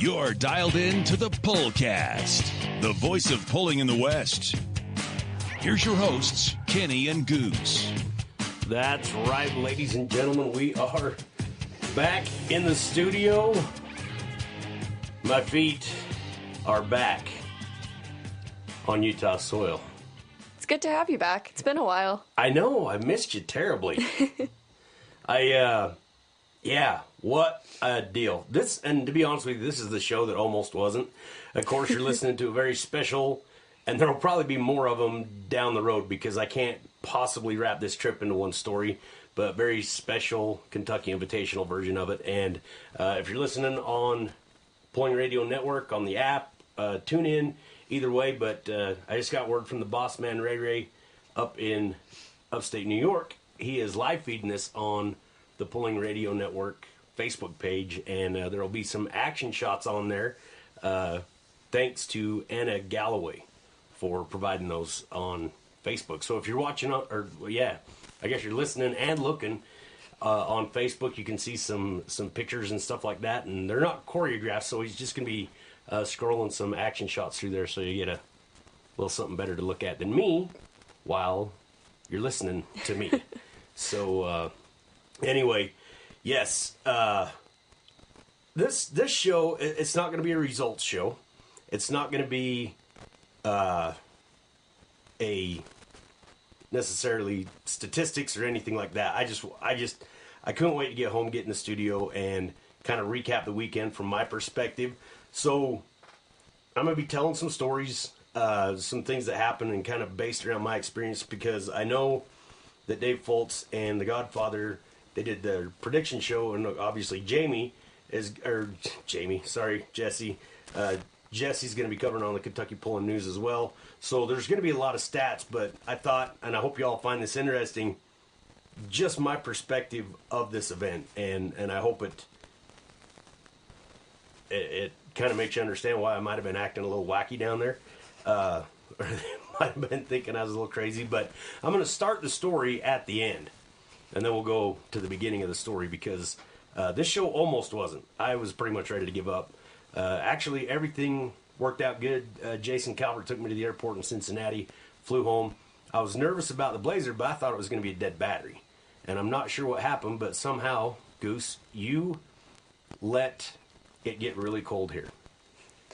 You're dialed in to the Pullcast, the voice of pulling in the West. Here's your hosts, Kenny and Goose. That's right, ladies and gentlemen. We are back in the studio. My feet are back on Utah soil. It's good to have you back. It's been a while. I know. I missed you terribly. What a deal. And to be honest with you, this is the show that almost wasn't. Of course, you're listening to a very special, and there will probably be more of them down the road because I can't possibly wrap this trip into one story, but very special Kentucky Invitational version of it. And if you're listening on Pulling Radio Network, on the app, tune in either way. But I just got word from the boss man, Ray, up in upstate New York. He is live feeding this on the Pulling Radio Network Facebook page, and there will be some action shots on there. Thanks to Anna Galloway for providing those on Facebook. So if you're watching, I guess you're listening and looking on Facebook, you can see some pictures and stuff like that, and they're not choreographed, so he's just going to be scrolling some action shots through there so you get a little something better to look at than me while you're listening to me. So anyway, yes, this show, it's not going to be a results show. It's not going to be a necessarily statistics or anything like that. I couldn't wait to get home, get in the studio, and kind of recap the weekend from my perspective. So I'm going to be telling some stories, some things that happened, and kind of based around my experience, because I know that Dave Fultz and The Godfather, they did their prediction show, and obviously Jesse. Jesse's going to be covering on the Kentucky Pulling News as well. So there's going to be a lot of stats, but I thought, and I hope you all find this interesting, just my perspective of this event, and I hope it kind of makes you understand why I might have been acting a little wacky down there. Or they might have been thinking I was a little crazy, but I'm going to start the story at the end, and then we'll go to the beginning of the story, because this show almost wasn't. I was pretty much ready to give up. Actually, everything worked out good. Jason Calvert took me to the airport in Cincinnati, flew home. I was nervous about the Blazer, but I thought it was going to be a dead battery. And I'm not sure what happened, but somehow, Goose, you let it get really cold here.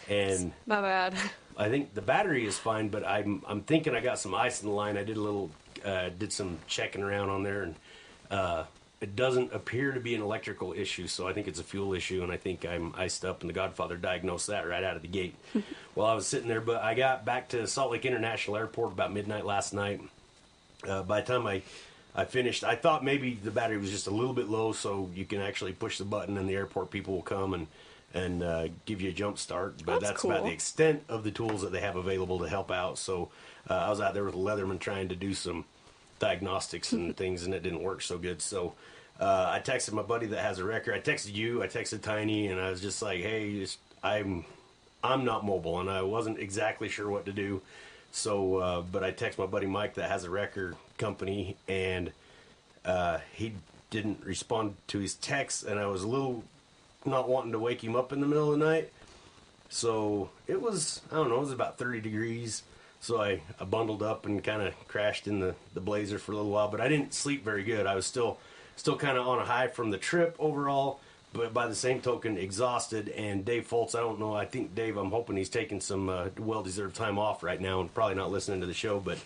And not bad. I think the battery is fine, but I'm thinking I got some ice in the line. I did some checking around on there, and it doesn't appear to be an electrical issue, so I think it's a fuel issue, and I think I'm iced up, and the Godfather diagnosed that right out of the gate while I was sitting there. But I got back to Salt Lake International Airport about midnight last night. By the time I finished, I thought maybe the battery was just a little bit low, so you can actually push the button, and the airport people will come and give you a jump start. But that's cool. About the extent of the tools that they have available to help out. So I was out there with a Leatherman trying to do some diagnostics and things, and it didn't work so good. So I texted my buddy that has a wrecker. I texted you, I texted Tiny, and I was just like, hey, I'm not mobile, and I wasn't exactly sure what to do. So but I texted my buddy Mike that has a wrecker company, and he didn't respond to his text, and I was a little not wanting to wake him up in the middle of the night. So it was, I don't know, it was about 30 degrees. So I bundled up and kind of crashed in the Blazer for a little while, but I didn't sleep very good. I was still kind of on a high from the trip overall, but by the same token, exhausted. And Dave Fultz, I don't know, I think Dave, I'm hoping he's taking some well-deserved time off right now and probably not listening to the show, but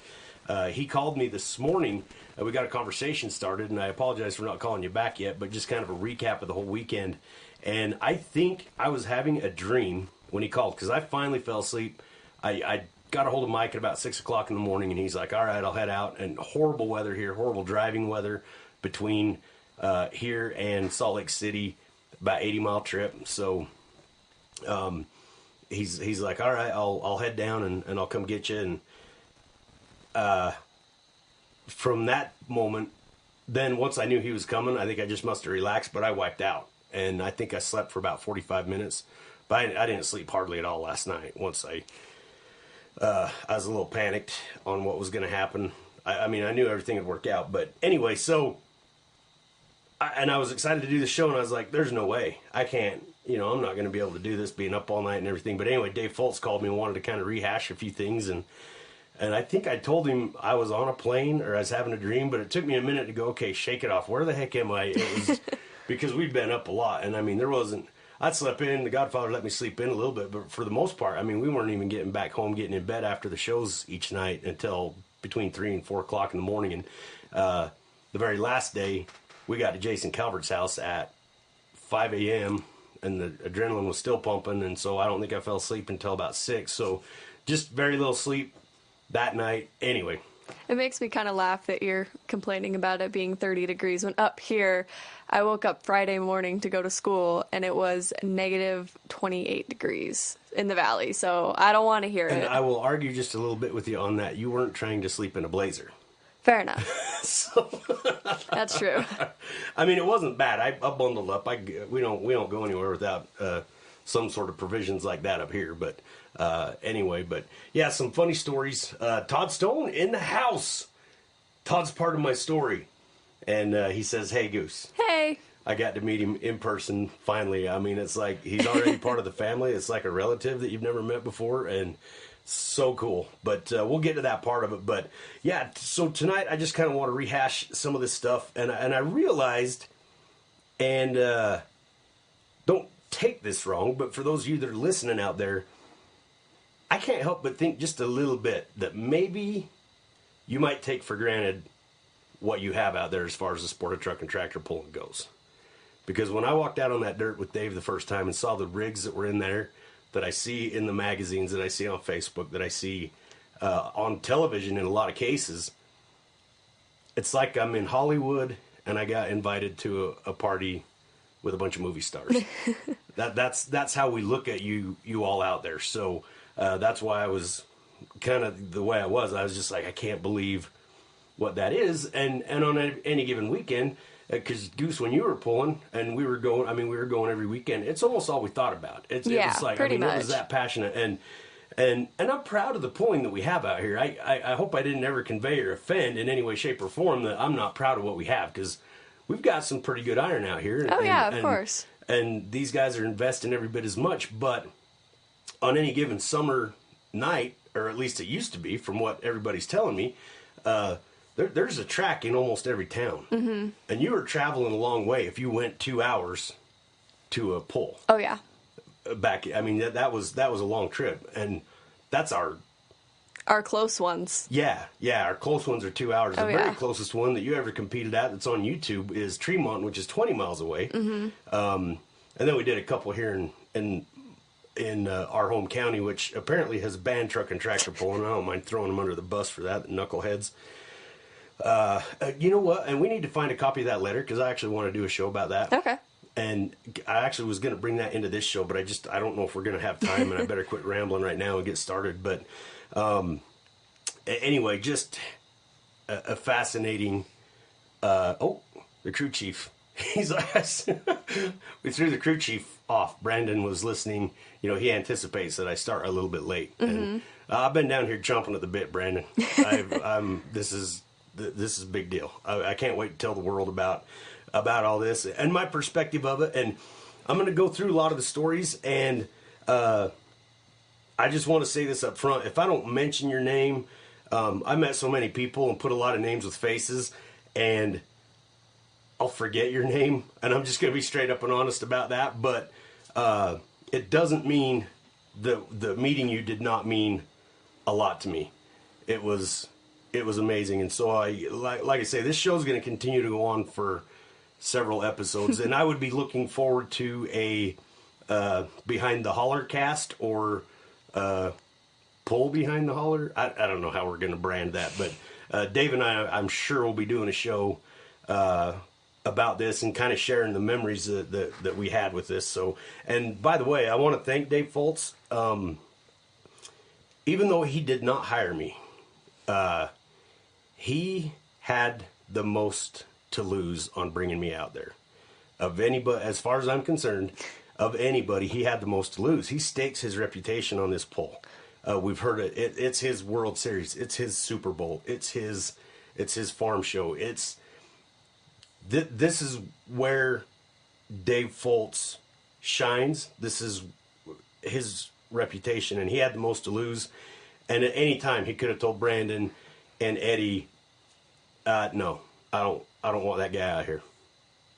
he called me this morning. We got a conversation started, and I apologize for not calling you back yet, but just kind of a recap of the whole weekend. And I think I was having a dream when he called, because I finally fell asleep. I got a hold of Mike at about 6 o'clock in the morning, and he's like, all right, I'll head out. And horrible weather here, horrible driving weather between here and Salt Lake City, about 80-mile trip. So he's like, all right, I'll head down and I'll come get you. And from that moment, then once I knew he was coming, I think I just must have relaxed, but I wiped out. And I think I slept for about 45 minutes. But I didn't sleep hardly at all last night. Once I was a little panicked on what was going to happen. I mean, I knew everything would work out. But anyway, so I was excited to do the show, and I was like, there's no way. I can't, I'm not going to be able to do this, being up all night and everything. But anyway, Dave Fultz called me and wanted to kind of rehash a few things, and I think I told him I was on a plane or I was having a dream, but it took me a minute to go, okay, shake it off. Where the heck am I? It was because we'd been up a lot, and I mean, I'd slept in. The Godfather let me sleep in a little bit, but for the most part, I mean, we weren't even getting back home, getting in bed after the shows each night until between 3 and 4 o'clock in the morning. And the very last day, we got to Jason Calvert's house at 5 a.m., and the adrenaline was still pumping, and so I don't think I fell asleep until about 6. So just very little sleep that night. Anyway. It makes me kind of laugh that you're complaining about it being 30 degrees when up here, I woke up Friday morning to go to school and it was negative 28 degrees in the valley. So I don't want to hear it. I will argue just a little bit with you on that. You weren't trying to sleep in a blazer. Fair enough. That's true. I mean, it wasn't bad. I bundled up. We don't go anywhere without some sort of provisions like that up here. But anyway, yeah, some funny stories. Todd Stone in the house. Todd's part of my story, and he says, "Hey, Goose." Hey. I got to meet him in person finally. I mean, it's like he's already part of the family. It's like a relative that you've never met before, and so cool. But we'll get to that part of it. But yeah, so tonight I just kind of want to rehash some of this stuff, and I realized, and don't take this wrong, but for those of you that are listening out there, I can't help but think just a little bit that maybe you might take for granted what you have out there as far as the sport of truck and tractor pulling goes. Because when I walked out on that dirt with Dave the first time and saw the rigs that were in there, that I see in the magazines, that I see on Facebook, that I see on television in a lot of cases, it's like I'm in Hollywood and I got invited to a party with a bunch of movie stars. That's how we look at you all out there. So that's why I was kind of the way I was. I was just like, I can't believe what that is. And on any given weekend, because Goose, when you were pulling and we were going every weekend, it's almost all we thought about. It's like, pretty much. It was that passionate. And I'm proud of the pulling that we have out here. I hope I didn't ever convey or offend in any way, shape, or form that I'm not proud of what we have, because we've got some pretty good iron out here. Of course. And these guys are investing every bit as much. But on any given summer night, or at least it used to be, from what everybody's telling me, there's a track in almost every town. Mm-hmm. And you were traveling a long way if you went 2 hours to a pull. Oh, yeah. Back, I mean, that was a long trip. And that's our close ones. Yeah, our close ones are 2 hours. The very yeah. closest one that you ever competed at that's on YouTube is Tremont, which is 20 miles away. Mm-hmm. And then we did a couple here in our home county, which apparently has banned truck and tractor pulling. I don't mind throwing them under the bus for that, the knuckleheads. You know what? And we need to find a copy of that letter, because I actually want to do a show about that. Okay. And I actually was going to bring that into this show, but I don't know if we're going to have time, and I better quit rambling right now and get started. But anyway, just a fascinating. The crew chief. He's like, we threw the crew chief off. Brandon was listening. He anticipates that I start a little bit late, mm-hmm. and I've been down here chomping at the bit, Brandon. This is a big deal. I can't wait to tell the world about all this and my perspective of it. And I'm going to go through a lot of the stories, and I just want to say this up front. If I don't mention your name, I met so many people and put a lot of names with faces, and I'll forget your name, and I'm just going to be straight up and honest about that. But it doesn't mean the meeting you did not mean a lot to me. It was amazing. And so like I say, this show is going to continue to go on for several episodes, and I would be looking forward to a Behind the Holler cast, or Pull Behind the Holler. I don't know how we're going to brand that, but Dave and I'm sure will be doing a show about this and kind of sharing the memories that we had with this. So, and by the way, I want to thank Dave Fultz. Even though he did not hire me, he had the most to lose on bringing me out there. Of anybody, as far as I'm concerned, of anybody, he had the most to lose. He stakes his reputation on this pull. We've heard it. It's his World Series. It's his Super Bowl. It's his farm show. this is where Dave Fultz shines. This is his reputation, and he had the most to lose. And at any time, he could have told Brandon and Eddie, "No, I don't want that guy out here,"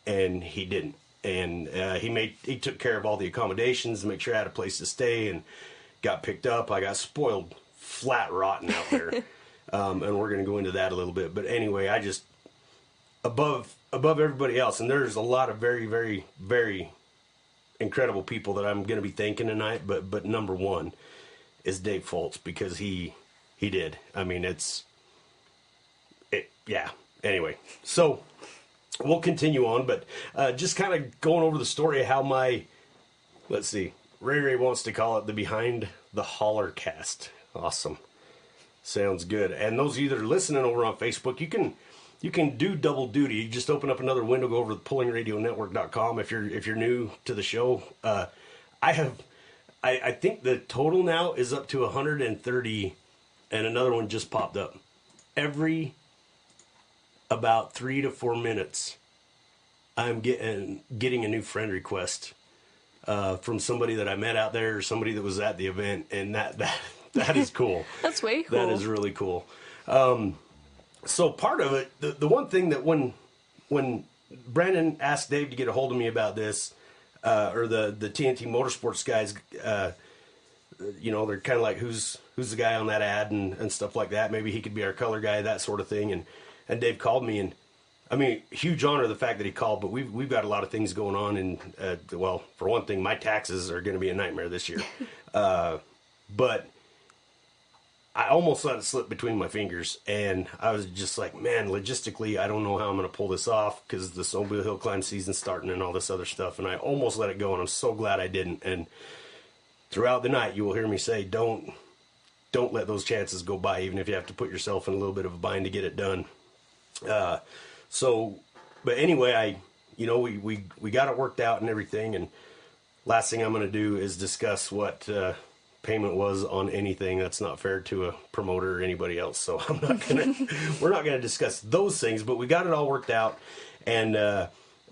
and he didn't. And he took care of all the accommodations to make sure I had a place to stay, and got picked up. I got spoiled flat rotten out there, and we're going to go into that a little bit. But anyway, I just above everybody else, and there's a lot of very, very, very incredible people that I'm going to be thanking tonight, but number one is Dave Fultz, because he did. I mean, yeah. Anyway, so we'll continue on, but just kind of going over the story of how let's see, Ray wants to call it the Behind the Holler Cast. Awesome. Sounds good. And those of you that are listening over on Facebook, you can do double duty. You just open up another window, go over to pullingradionetwork.com. If you're new to the show, I think the total now is up to 130, and another one just popped up. Every about 3 to 4 minutes, I'm getting a new friend request from somebody that I met out there, or somebody that was at the event, and that is cool. That's way cool. That is really cool. So part of it, the one thing that when Brandon asked Dave to get a hold of me about this, or the TNT Motorsports guys, they're kind of like, who's the guy on that ad and stuff like that. Maybe he could be our color guy, that sort of thing. And Dave called me, and I mean, huge honor the fact that he called, but we've got a lot of things going on. And well, for one thing, my taxes are going to be a nightmare this year. But I almost let it slip between my fingers, and I was just like, man, logistically, I don't know how I'm going to pull this off, because the Snowmobile Hill Climb season's starting and all this other stuff, and I almost let it go, and I'm so glad I didn't. And throughout the night, you will hear me say, don't let those chances go by, even if you have to put yourself in a little bit of a bind to get it done. But anyway, we got it worked out and everything, and last thing I'm going to do is discuss what payment was on anything. That's not fair to a promoter or anybody else. So we're not gonna discuss those things. But we got it all worked out, and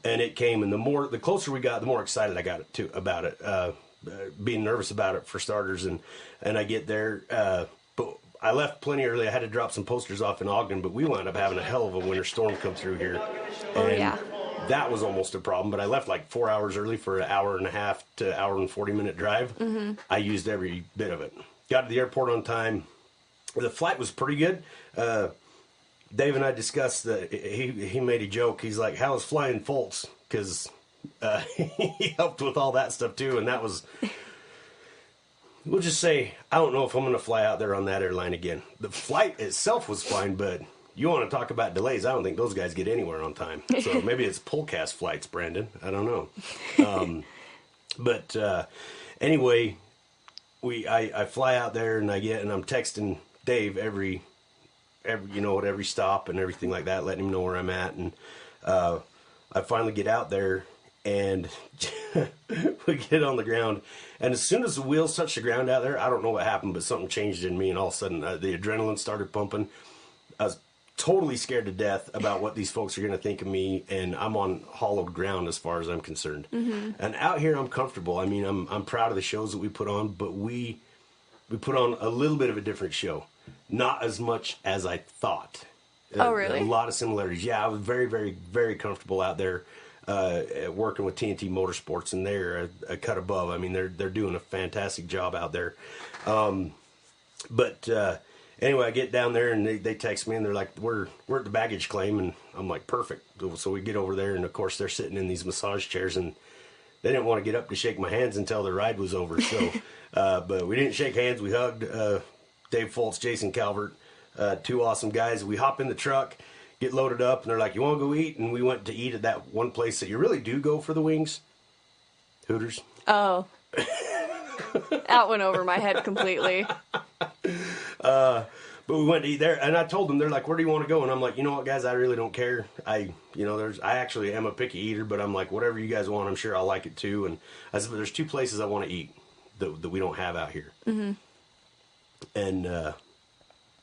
it came. And the closer we got, the more excited I got about it. Being nervous about it for starters, and I get there. But I left plenty early. I had to drop some posters off in Ogden, but we wound up having a hell of a winter storm come through here. And that was almost a problem, but I left like 4 hours early for an hour and a half to hour and 40-minute drive. Mm-hmm. I used every bit of it. Got to the airport on time. The flight was pretty good. Dave and I discussed that. He made a joke. He's like, "How was flying Fultz?" Because he helped with all that stuff too, and that was... We'll just say, I don't know if I'm going to fly out there on that airline again. The flight itself was fine, but... You want to talk about delays? I don't think those guys get anywhere on time. So maybe it's Pullcast flights, Brandon. I don't know. But anyway, I fly out there, and I'm texting Dave every stop and everything like that, letting him know where I'm at. And I finally get out there, and we get on the ground. And as soon as the wheels touched the ground out there, I don't know what happened, but something changed in me, and all of a sudden the adrenaline started pumping. I was totally scared to death about what these folks are going to think of me, and I'm on hollowed ground as far as I'm concerned. Mm-hmm. And out here, I'm comfortable. I mean, I'm proud of the shows that we put on, but we put on a little bit of a different show. Not as much as I thought. Oh, really? A lot of similarities. Yeah, I was very, very, very comfortable out there working with TNT Motorsports, and they're a cut above. I mean, they're doing a fantastic job out there. Anyway, I get down there, and they text me, and they're like, we're at the baggage claim, and I'm like, perfect. So we get over there, and of course they're sitting in these massage chairs, and they didn't want to get up to shake my hands until the ride was over. So, but we didn't shake hands. We hugged. Dave Fultz, Jason Calvert, two awesome guys. We hop in the truck, get loaded up, and they're like, you want to go eat? And we went to eat at that one place that you really do go for the wings. Hooters. Oh. That went over my head completely. But we went to eat there, and I told them, they're like, where do you want to go? And I'm like, you know what, guys, I really don't care. I actually am a picky eater, but I'm like, whatever you guys want, I'm sure I'll like it too. And I said, but there's two places I want to eat that we don't have out here. Mm-hmm.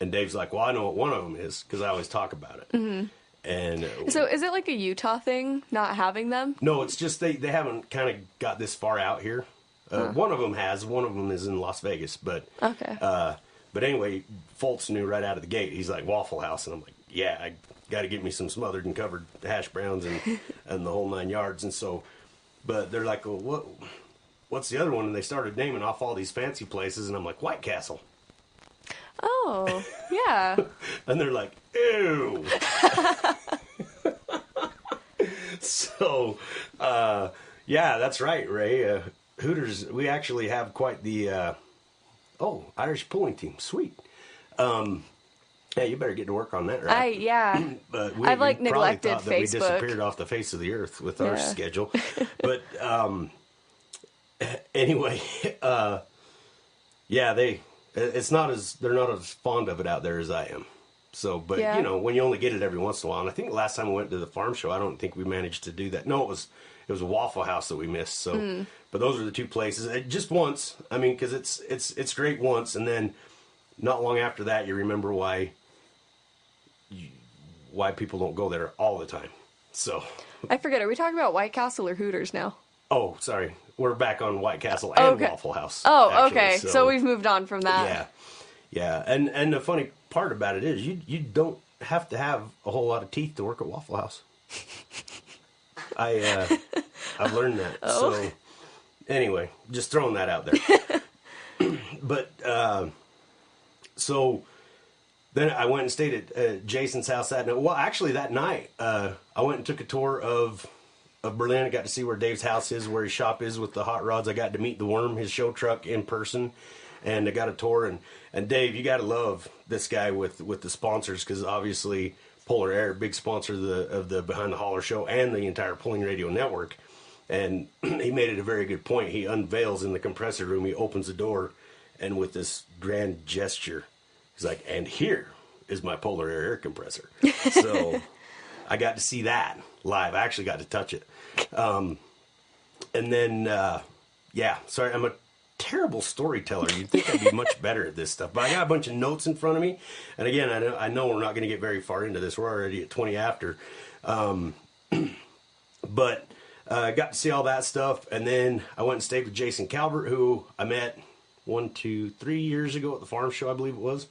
And Dave's like, well, I know what one of them is, because I always talk about it. Mm-hmm. And So is it like a Utah thing, not having them? no, it's just they haven't kind of got this far out here. One of them has. One of them is in Las Vegas. But Okay. but anyway, Fultz knew right out of the gate. He's like, Waffle House. And I'm like, yeah, I got to get me some smothered and covered hash browns and the whole 9 yards. And so, but they're like, well, what's the other one? And they started naming off all these fancy places. And I'm like, White Castle. Oh, yeah. And they're like, ew. So, yeah, that's right, Ray. Hooters, we actually have quite the, Irish pulling team. Sweet. Yeah, you better get to work on that, right? Yeah. But I've, like, neglected thought that we Facebook. disappeared off the face of the earth with our Yeah. schedule. But, anyway, yeah, they're not as fond of it out there as I am. So, but Yeah. you know, when you only get it every once in a while, and I think the last time we went to the farm show, I don't think we managed to do that. No, it was a Waffle House that we missed. So, but those are the two places. Just once, I mean, because it's great once, and then not long after that, you remember why people don't go there all the time. So, I forget. Are we talking about White Castle or Hooters now? oh, sorry, we're back on White Castle and Okay. Waffle House. Oh, actually. okay. So we've moved on from that. Yeah, and the funny part about it is you don't have to have a whole lot of teeth to work at Waffle House. I've learned that. Oh. So anyway, just throwing that out there. But so then I went and stayed at Jason's house that night. Well, actually that night I went and took a tour of Berlin. I got to see where Dave's house is, where his shop is with the hot rods. I got to meet the Worm, his show truck, in person. And I got a tour, and Dave, you got to love this guy with the sponsors, because obviously Polar Air, big sponsor of the Behind the Holler show and the entire Pulling Radio Network. And he made it a very good point. He unveils in the compressor room, he opens the door, and with this grand gesture, he's like, and here is my Polar Air compressor. So I got to see that live. I actually got to touch it. And then, sorry, I'm a terrible storyteller. You'd think I'd be much better at this stuff, but I got a bunch of notes in front of me, and again, I know we're not going to get very far into this. We're already at 20 after, but got to see all that stuff, and then I went and stayed with Jason Calvert, who I met 3 years ago at the farm show, I believe it was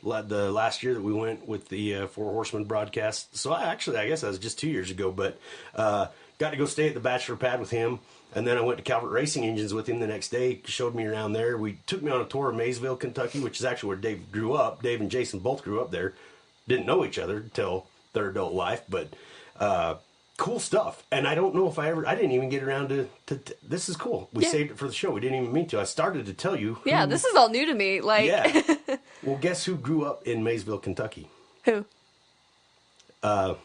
the last year that we went with the Four Horsemen broadcast. So I guess that was just 2 years ago, but got to go stay at the bachelor pad with him. And then I went to Calvert Racing Engines with him the next day, showed me around there. Took me on a tour of Maysville, Kentucky, which is actually where Dave grew up. Dave and Jason both grew up there. Didn't know each other until their adult life, but cool stuff. And I don't know if I didn't even get around to this is cool. We saved it for the show. We didn't even mean to. I started to tell you. Yeah, this is all new to me. Yeah. Well, guess who grew up in Maysville, Kentucky? Who? Let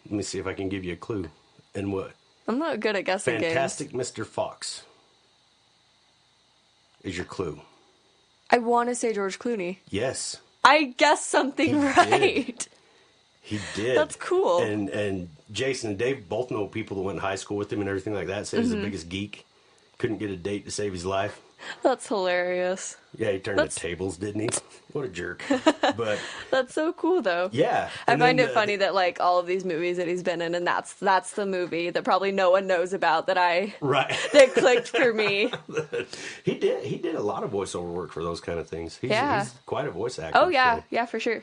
me see if I can give you a clue. And what? I'm not good at guessing Fantastic games. Mr. Fox is your clue. I want to say George Clooney. Yes. I guessed something right. He did. That's cool. And Jason and Dave both know people that went to high school with him and everything like that. Said he's the biggest geek. Couldn't get a date to save his life. That's hilarious. Yeah, he turned the tables, didn't he? What a jerk. But that's so cool, though. Yeah. I find it funny that, like, all of these movies that he's been in, and that's the movie that probably no one knows about that that clicked for me. He did a lot of voiceover work for those kind of things. He's quite a voice actor. Oh, yeah. So. Yeah, for sure.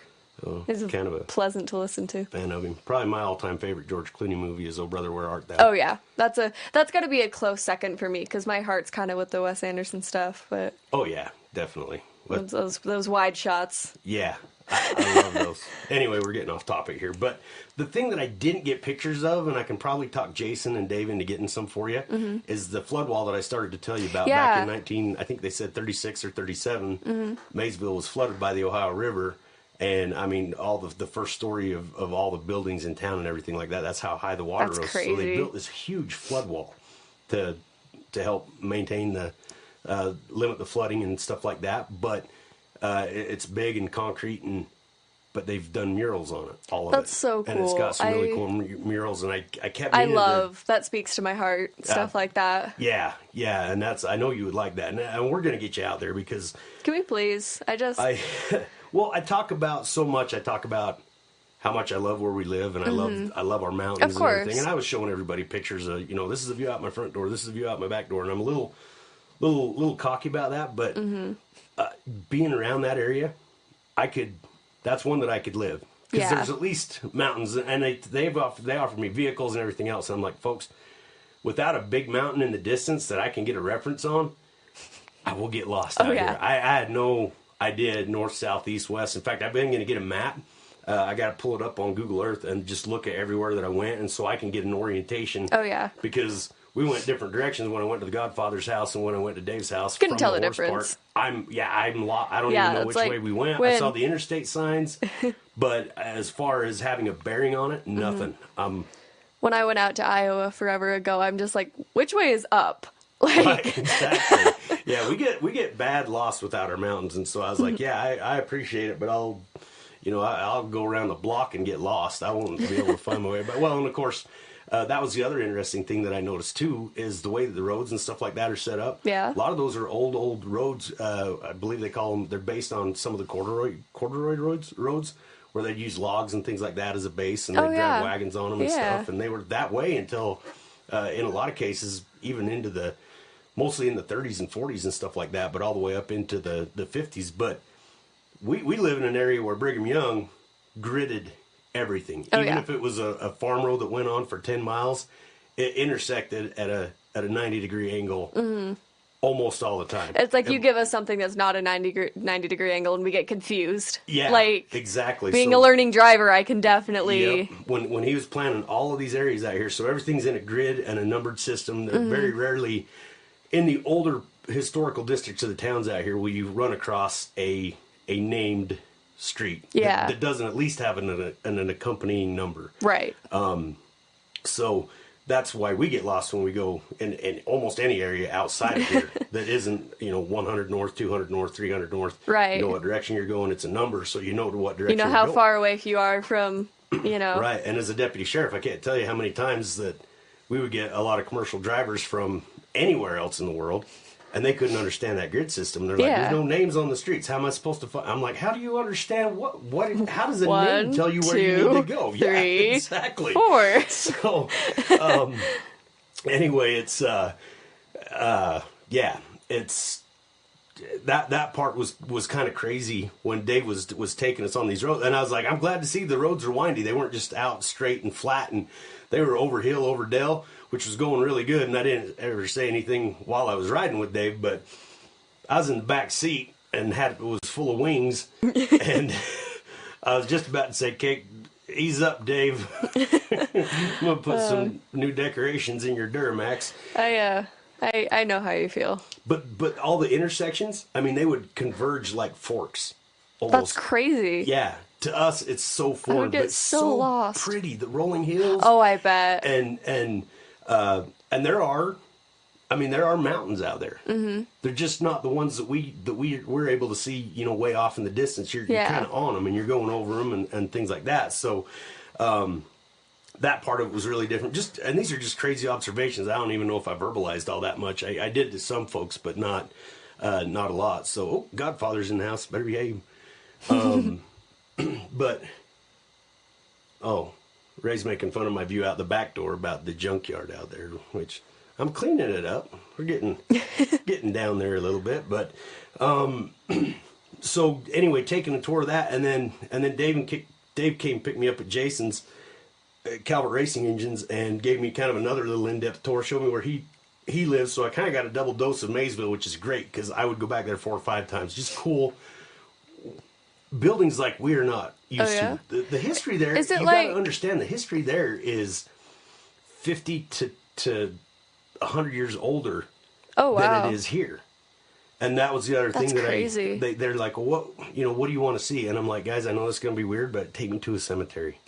He's kind of a pleasant to listen to. Fan of him. Probably my all-time favorite George Clooney movie is Oh Brother, Where Art Thou? Oh yeah, that's got to be a close second for me because my heart's kind of with the Wes Anderson stuff. But oh yeah, definitely. Those wide shots. Yeah, I love those. Anyway, we're getting off topic here, but the thing that I didn't get pictures of, and I can probably talk Jason and Dave into getting some for you, is the flood wall that I started to tell you about back in I think they said 36 or 37. Maysville was flooded by the Ohio River. And, I mean, all the first story of all the buildings in town and everything like that, that's how high the water rose. Crazy. So they built this huge flood wall to help maintain limit the flooding and stuff like that. But it's big and concrete, but they've done murals on it, all of it. That's so cool. And it's got some really cool murals, and I kept I love, that speaks to my heart, stuff like that. Yeah, and I know you would like that. And we're going to get you out there because... Can we please? Well, I talk about how much I love where we live, and I love our mountains Of and everything. course. And I was showing everybody pictures of, this is a view out my front door, this is a view out my back door, and I'm a little cocky about that, but being around that area, that's one that I could live. Because there's at least mountains, and they offered me vehicles and everything else. And I'm like, folks, without a big mountain in the distance that I can get a reference on, I will get lost out here. I had no idea north, south, east, west. In fact, I've been going to get a map. I got to pull it up on Google Earth and just look at everywhere that I went, and so I can get an orientation. Oh, yeah. Because we went different directions when I went to the Godfather's house and when I went to Dave's house. Couldn't tell the difference. I'm lost. I don't even know which way we went. I saw the interstate signs, but as far as having a bearing on it, nothing. When I went out to Iowa forever ago, I'm just like, which way is up? Right, exactly. Yeah, we get bad lost without our mountains, and so I was like, yeah, I appreciate it, but I'll go around the block and get lost. I won't be able to find my way. But and of course. That was the other interesting thing that I noticed, too, is the way that the roads and stuff like that are set up. Yeah. A lot of those are old roads. I believe they call them, they're based on some of the corduroy roads where they'd use logs and things like that as a base, and they'd drive wagons on them and stuff. And they were that way until, in a lot of cases, even into mostly in the 30s and 40s and stuff like that, but all the way up into the 50s. But we live in an area where Brigham Young gridded everything. Even if it was a farm road that went on for 10 miles, it intersected at a 90-degree angle almost all the time. It's like you give us something that's not a 90-degree angle and we get confused. Yeah, like, exactly. Being a learning driver, I can definitely... Yep. When he was planning all of these areas out here, so everything's in a grid and a numbered system. Very rarely, in the older historical districts of the towns out here, will you run across a named street that doesn't at least have an accompanying number. Right. So that's why we get lost when we go in almost any area outside of here that isn't, 100 north, 200 north, 300 north. Right. You know what direction you're going. It's a number, so you know to what direction you're going. How far away you are from, Right. And as a deputy sheriff, I can't tell you how many times that we would get a lot of commercial drivers from anywhere else in the world, and they couldn't understand that grid system. They're like, there's no names on the streets. How am I supposed to find? I'm like, how do you understand how does a name tell you where you need to go? 3, yeah, exactly. 4. So, anyway, it's, it's, that part was kind of crazy when Dave was taking us on these roads. And I was like, I'm glad to see the roads are windy. They weren't just out straight and flat, and they were over hill, over dale, which was going really good. And I didn't ever say anything while I was riding with Dave, but I was in the back seat and it was full of wings. And I was just about to say, "Kate, ease up, Dave. I'm going to put some new decorations in your Duramax." I know how you feel. But all the intersections, I mean, they would converge like forks. Almost. That's crazy. Yeah. To us, it's so foreign, I would get but so lost. Pretty. The rolling hills. Oh, I bet. And there are mountains out there. Mm-hmm. They're just not the ones that we're able to see, way off in the distance. You're kind of on them and you're going over them and things like that. So, that part of it was really different. And these are just crazy observations. I don't even know if I verbalized all that much. I did to some folks, but not a lot. So, Godfather's in the house. Better behave. But, Ray's making fun of my view out the back door about the junkyard out there, which I'm cleaning it up. We're getting down there a little bit, but so anyway, taking a tour of that, and then Dave came pick me up at Jason's Calvert Racing Engines and gave me kind of another little in-depth tour, showed me where he lives. So I kind of got a double dose of Maysville, which is great because I would go back there 4 or 5 times. Just cool buildings like we're not used to. The history there, you got to understand, the history there is 50 to 100 years older than it is here. And that was the other thing that crazy. They're like, well, what do you want to see? And I'm like, guys, I know this is going to be weird, but take me to a cemetery.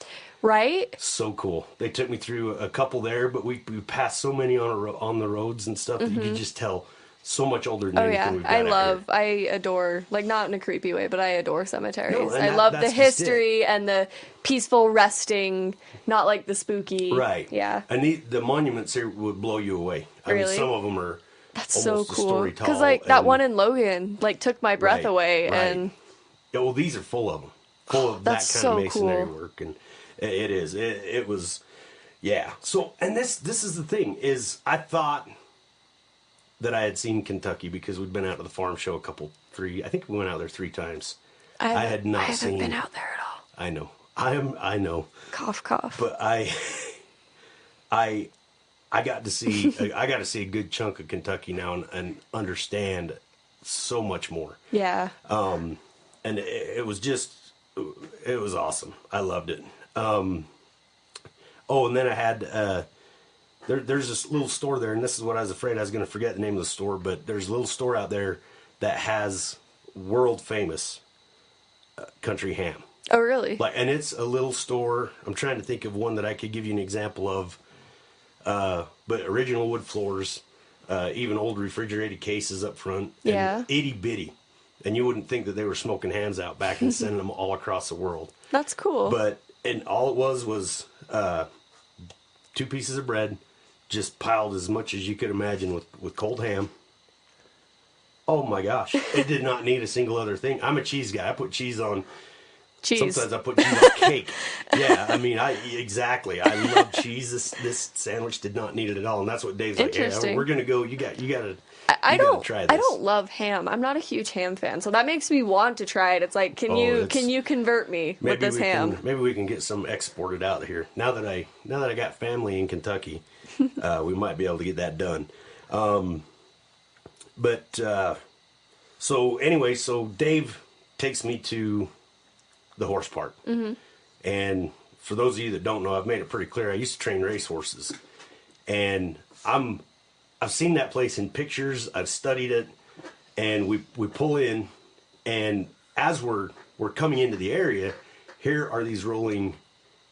Right? So cool. They took me through a couple there, but we passed so many on the roads and stuff that you could just tell so much older than anything we've got I adore, like, not in a creepy way, but I adore cemeteries. No, I love the history and the peaceful resting, not like the spooky. Right. Yeah. And the monuments here would blow you away. I mean, some of them are That's so cool. Because like that one in Logan, like, took my breath away. Right. And yeah, well, these are full of them. full of that kind so of masonry cool. work, and it was, yeah. So, and this is the thing is, I thought that I had seen Kentucky because we'd been out to the farm show I think we went out there 3 times. I haven't been out there at all. I know. I know. Cough, cough. But I got to see a good chunk of Kentucky now and understand so much more. Yeah. And it was awesome. I loved it. And then I had there's this little store there, and this is what I was afraid I was going to forget the name of the store, but there's a little store out there that has world famous country ham. Oh, really? And it's a little store. I'm trying to think of one that I could give you an example of. But original wood floors, even old refrigerated cases up front. Yeah. Itty bitty. And you wouldn't think that they were smoking hams out back and sending them all across the world. That's cool. And all it was 2 pieces of bread, just piled as much as you could imagine with cold ham. Oh my gosh. It did not need a single other thing. I'm a cheese guy. I put cheese on. Cheese. Sometimes I put cheese on cake. Yeah, I mean, exactly. I love cheese. This sandwich did not need it at all, and that's what Dave's like. Hey, we're gonna go. You got to. I don't try this. I don't love ham. I'm not a huge ham fan, so that makes me want to try it. It's like, can you convert me with this ham? Maybe we can get some exported out here. Now that I got family in Kentucky, we might be able to get that done. So Dave takes me to the horse park. Mm-hmm. And for those of you that don't know, I've made it pretty clear. I used to train race horses, and I've seen that place in pictures. I've studied it, and we pull in, and as we're coming into the area, here are these rolling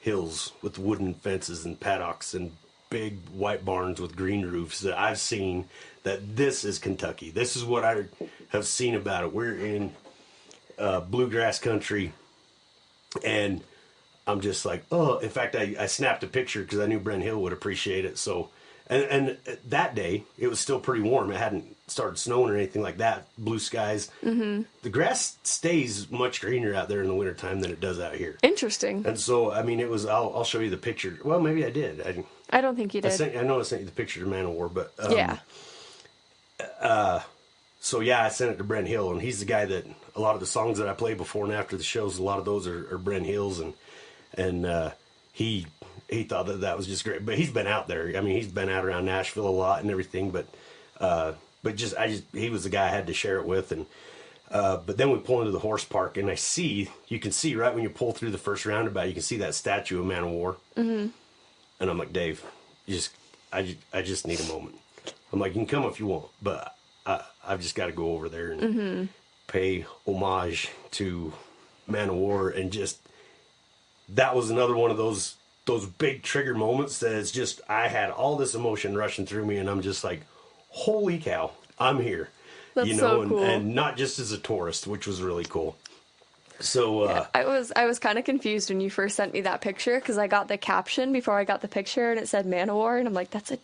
hills with wooden fences and paddocks and big white barns with green roofs that I've seen. That this is Kentucky. This is what I have seen about it. We're in bluegrass country. And I'm just like, oh, in fact, I snapped a picture because I knew Brent Hill would appreciate it. So, and that day, it was still pretty warm. It hadn't started snowing or anything like that. Blue skies. Mm-hmm. The grass stays much greener out there in the wintertime than it does out here. Interesting. And so, I mean, it was, I'll show you the picture. Well, maybe I did. I don't think you did. I know I sent you the picture to Man of War, but. Yeah. So yeah, I sent it to Brent Hill, and he's the guy that a lot of the songs that I play before and after the shows, a lot of those are Brent Hill's, and he thought that was just great. But he's been out there. I mean, he's been out around Nashville a lot and everything. But he was the guy I had to share it with, and but then we pull into the horse park, and you can see right when you pull through the first roundabout, you can see that statue of Man of War, mm-hmm. And I'm like, Dave, I just need a moment. I'm like, you can come if you want, but I've just got to go over there and mm-hmm. pay homage to Man of War, and just that was another one of those big trigger moments that it's just I had all this emotion rushing through me, and I'm just like, holy cow, I'm here. That's so cool. And not just as a tourist, which was really cool. So yeah, I was kind of confused when you first sent me that picture because I got the caption before I got the picture, and it said Man of War, and I'm like, that's a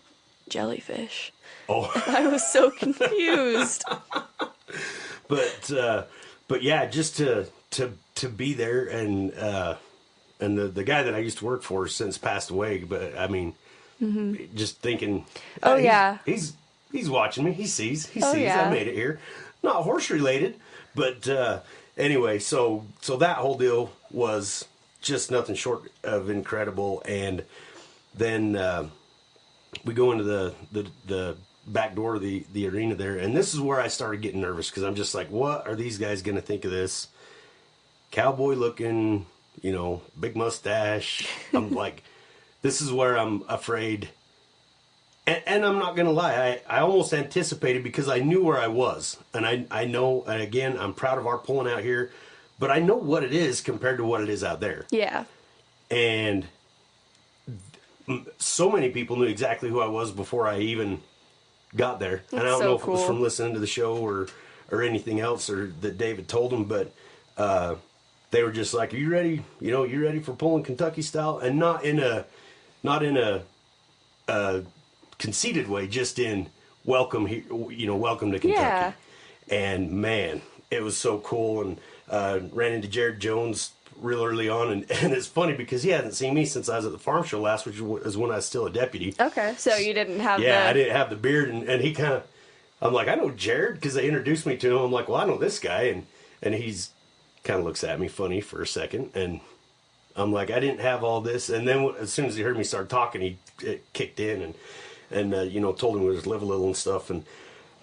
jellyfish. Oh, I was so confused. But yeah, just to be there, and the guy that I used to work for has since passed away. But I mean, mm-hmm. just thinking, oh yeah, he's watching me. He sees. Yeah. I made it here. Not horse related, but anyway. So that whole deal was just nothing short of incredible. And then we go into the back door of the arena there, and this is where I started getting nervous because I'm just like, what are these guys going to think of this? Cowboy looking, big mustache. I'm like, this is where I'm afraid. And I'm not going to lie, I almost anticipated because I knew where I was. And I know, and again, I'm proud of our pulling out here, but I know what it is compared to what it is out there. Yeah. And so many people knew exactly who I was before I even got there. That's and I don't so know if cool. it was from listening to the show or anything else, or that David told them, but they were just like, are you ready? You ready for pulling Kentucky style? And not in a conceited way, just in welcome here, welcome to Kentucky. Yeah. And man, it was so cool. And ran into Jared Jones real early on, and it's funny because he hasn't seen me since I was at the farm show last, which was when I was still a deputy. Okay, so you didn't have I didn't have the beard, and he kind of, I'm like, I know Jared, because they introduced me to him. I'm like, well, I know this guy, and he's kind of looks at me funny for a second, and I'm like, I didn't have all this. And then as soon as he heard me start talking, it kicked in and told him to live a little and stuff. And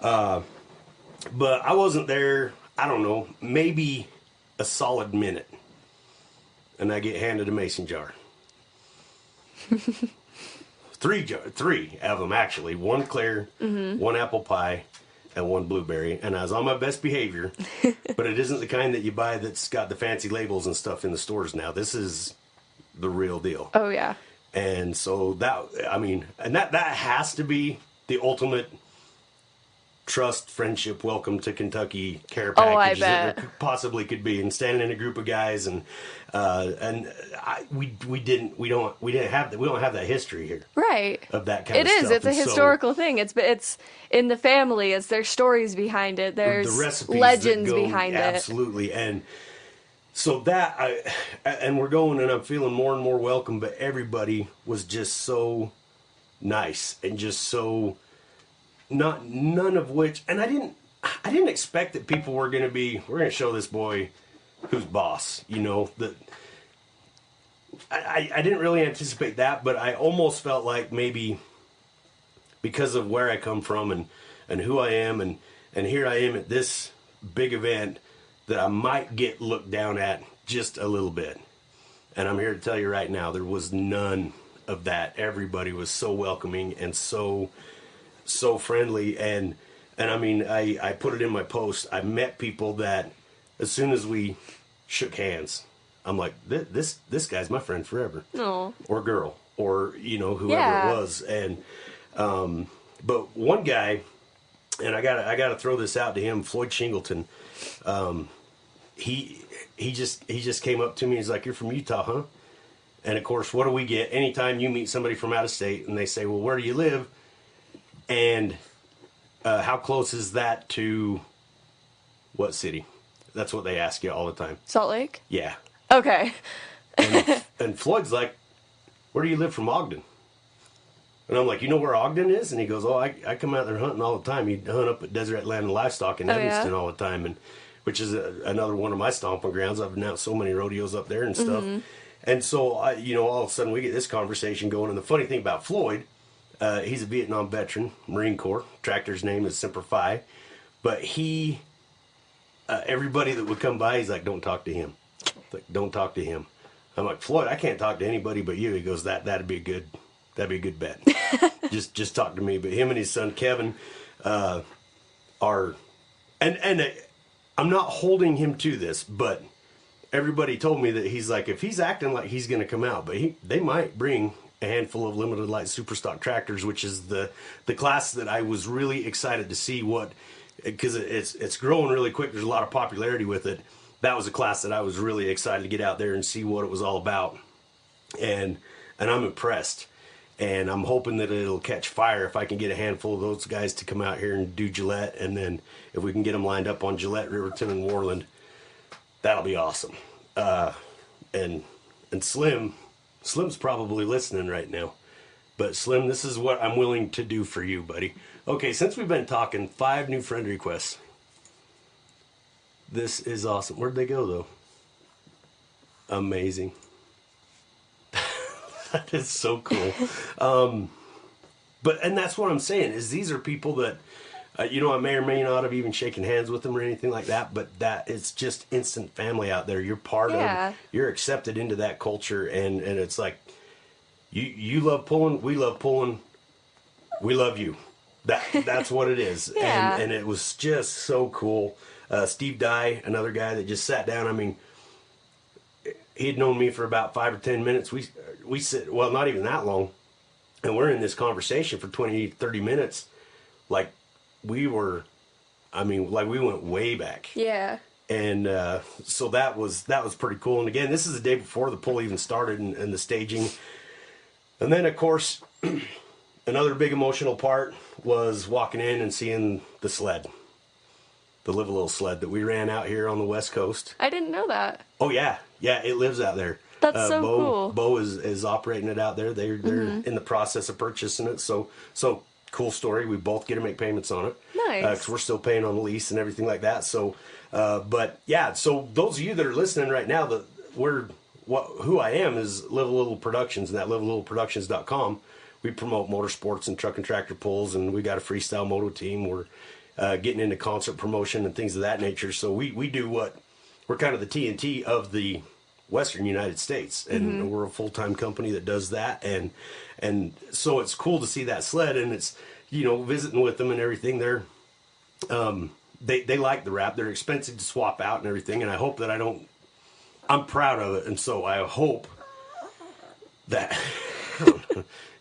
but I wasn't there, I don't know, maybe a solid minute. And I get handed a mason jar. Three of them, actually. One clear, one apple pie, and one blueberry. And I was on my best behavior, but it isn't the kind that you buy that's got the fancy labels and stuff in the stores now. This is the real deal. Oh, yeah. And so that has to be the ultimate trust, friendship, welcome to Kentucky care package that there possibly could be. And standing in a group of guys, we don't have that history here. Right. Of that kind of stuff. It is. It's a historical thing. It's in the family. There's stories behind it. There's the legends behind it. Absolutely. And so and we're going, and I'm feeling more and more welcome, but everybody was just so nice and just so none of which, and I didn't expect that people were going to be, we're going to show this boy who's boss, that I didn't really anticipate that, but I almost felt like maybe because of where I come from and who I am, and here I am at this big event, that I might get looked down at just a little bit. And I'm here to tell you right now, there was none of that. Everybody was so welcoming and so friendly. And I mean, I put it in my post. I met people that as soon as we shook hands, I'm like, this guy's my friend forever. Aww. Or girl, or, whoever it was. And, but one guy, and I gotta throw this out to him, Floyd Shingleton, he just came up to me. He's like, "You're from Utah, huh?" And of course, what do we get anytime you meet somebody from out of state and they say, "Well, where do you live?" And how close is that to what city? That's what they ask you all the time. Salt Lake? Yeah. Okay. and Floyd's like, "Where do you live from Ogden?" And I'm like, "You know where Ogden is?" And he goes, "Oh, I come out there hunting all the time. He'd hunt up at Desert Land Livestock in Eggleston all the time." And which is another one of my stomping grounds. I've announced so many rodeos up there and stuff. Mm-hmm. And so, all of a sudden we get this conversation going. And the funny thing about Floyd, he's a Vietnam veteran, Marine Corps. Tractor's name is Semper Fi. But he, everybody that would come by, he's like, "Don't talk to him." Like, "Don't talk to him." I'm like, "Floyd, I can't talk to anybody but you." He goes, that'd be a good bet. just talk to me. But him and his son Kevin are, and I'm not holding him to this, but everybody told me that he's like, if he's acting like he's going to come out, but they might bring a handful of limited light super stock tractors, which is the class that I was really excited to see because it's growing really quick. There's a lot of popularity with it. That was a class that I was really excited to get out there and see what it was all about. And I'm impressed. And I'm hoping that it'll catch fire if I can get a handful of those guys to come out here and do Gillette. And then if we can get them lined up on Gillette, Riverton, and Worland, that'll be awesome. And Slim's probably listening right now. But Slim, this is what I'm willing to do for you, buddy. Okay, since we've been talking, 5 new friend requests. This is awesome. Where'd they go, though? Amazing. That is so cool. And that's what I'm saying, is these are people that, I may or may not have even shaken hands with them or anything like that, but that it's just instant family out there. You're part of, you're accepted into that culture, and it's like, you love pulling, we love pulling, we love you. That's what it is. Yeah. And it was just so cool. Steve Dye, another guy that just sat down. I mean, he'd known me for about 5 or 10 minutes. We sit, well, not even that long, and we're in this conversation for 20, 30 minutes. Like we went way back. Yeah. And so that was pretty cool. And again, this is the day before the pull even started and the staging. And then, of course, another big emotional part was walking in and seeing the sled the Live a Little sled that we ran out here on the West Coast. I didn't know that. Oh yeah, it lives out there. That's so cool. Bo is operating it out there. They're in the process of purchasing it. So cool story. We both get to make payments on it. Nice. Because we're still paying on the lease and everything like that. So, but yeah. So those of you that are listening right now, who I am is Live a Little Productions, and that livealittleproductions.com. We promote motorsports and truck and tractor pulls, and we got a freestyle moto team. We're getting into concert promotion and things of that nature. So we do we're kind of the TNT of the Western United States, and we're a full-time company that does that, and so it's cool to see that sled, and it's, visiting with them and everything. They're they like the wrap. They're expensive to swap out and everything, and I hope that I'm proud of it, and so I hope that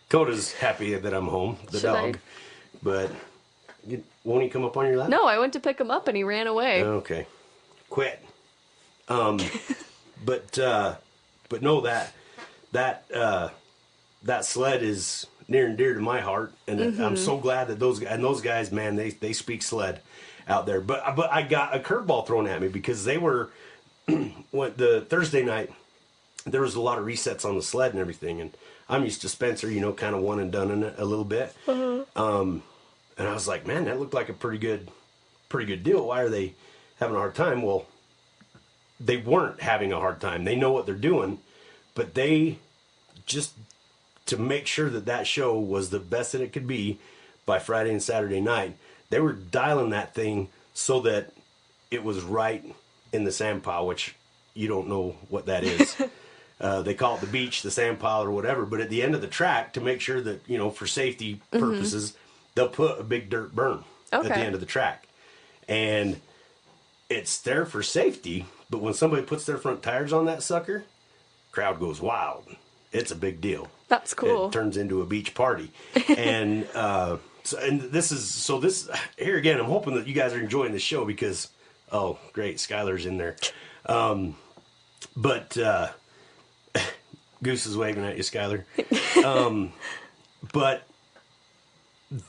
Coda's happy that I'm home, the dog, but won't he come up on your lap? No, I went to pick him up and he ran away. Okay, quit. But no, that sled is near and dear to my heart, and I'm so glad that those guys, man, they speak sled out there. But I got a curveball thrown at me because they were the Thursday night. There was a lot of resets on the sled and everything, and I'm used to Spencer, kind of one and done in it a little bit. And I was like, man, that looked like a pretty good deal. Why are they having a hard time? Well, they weren't having a hard time. They know what they're doing, but they just, to make sure that show was the best that it could be by Friday and Saturday night, they were dialing that thing so that it was right in the sand pile, which you don't know what that is. They call it the beach, the sand pile, or whatever. But at the end of the track, to make sure that, for safety purposes, they'll put a big dirt berm at the end of the track. And it's there for safety, but when somebody puts their front tires on that sucker, crowd goes wild. It's a big deal. That's cool. It turns into a beach party. And this here again, I'm hoping that you guys are enjoying the show because, oh, great, Skylar's in there. But Goose is waving at you, Skylar. But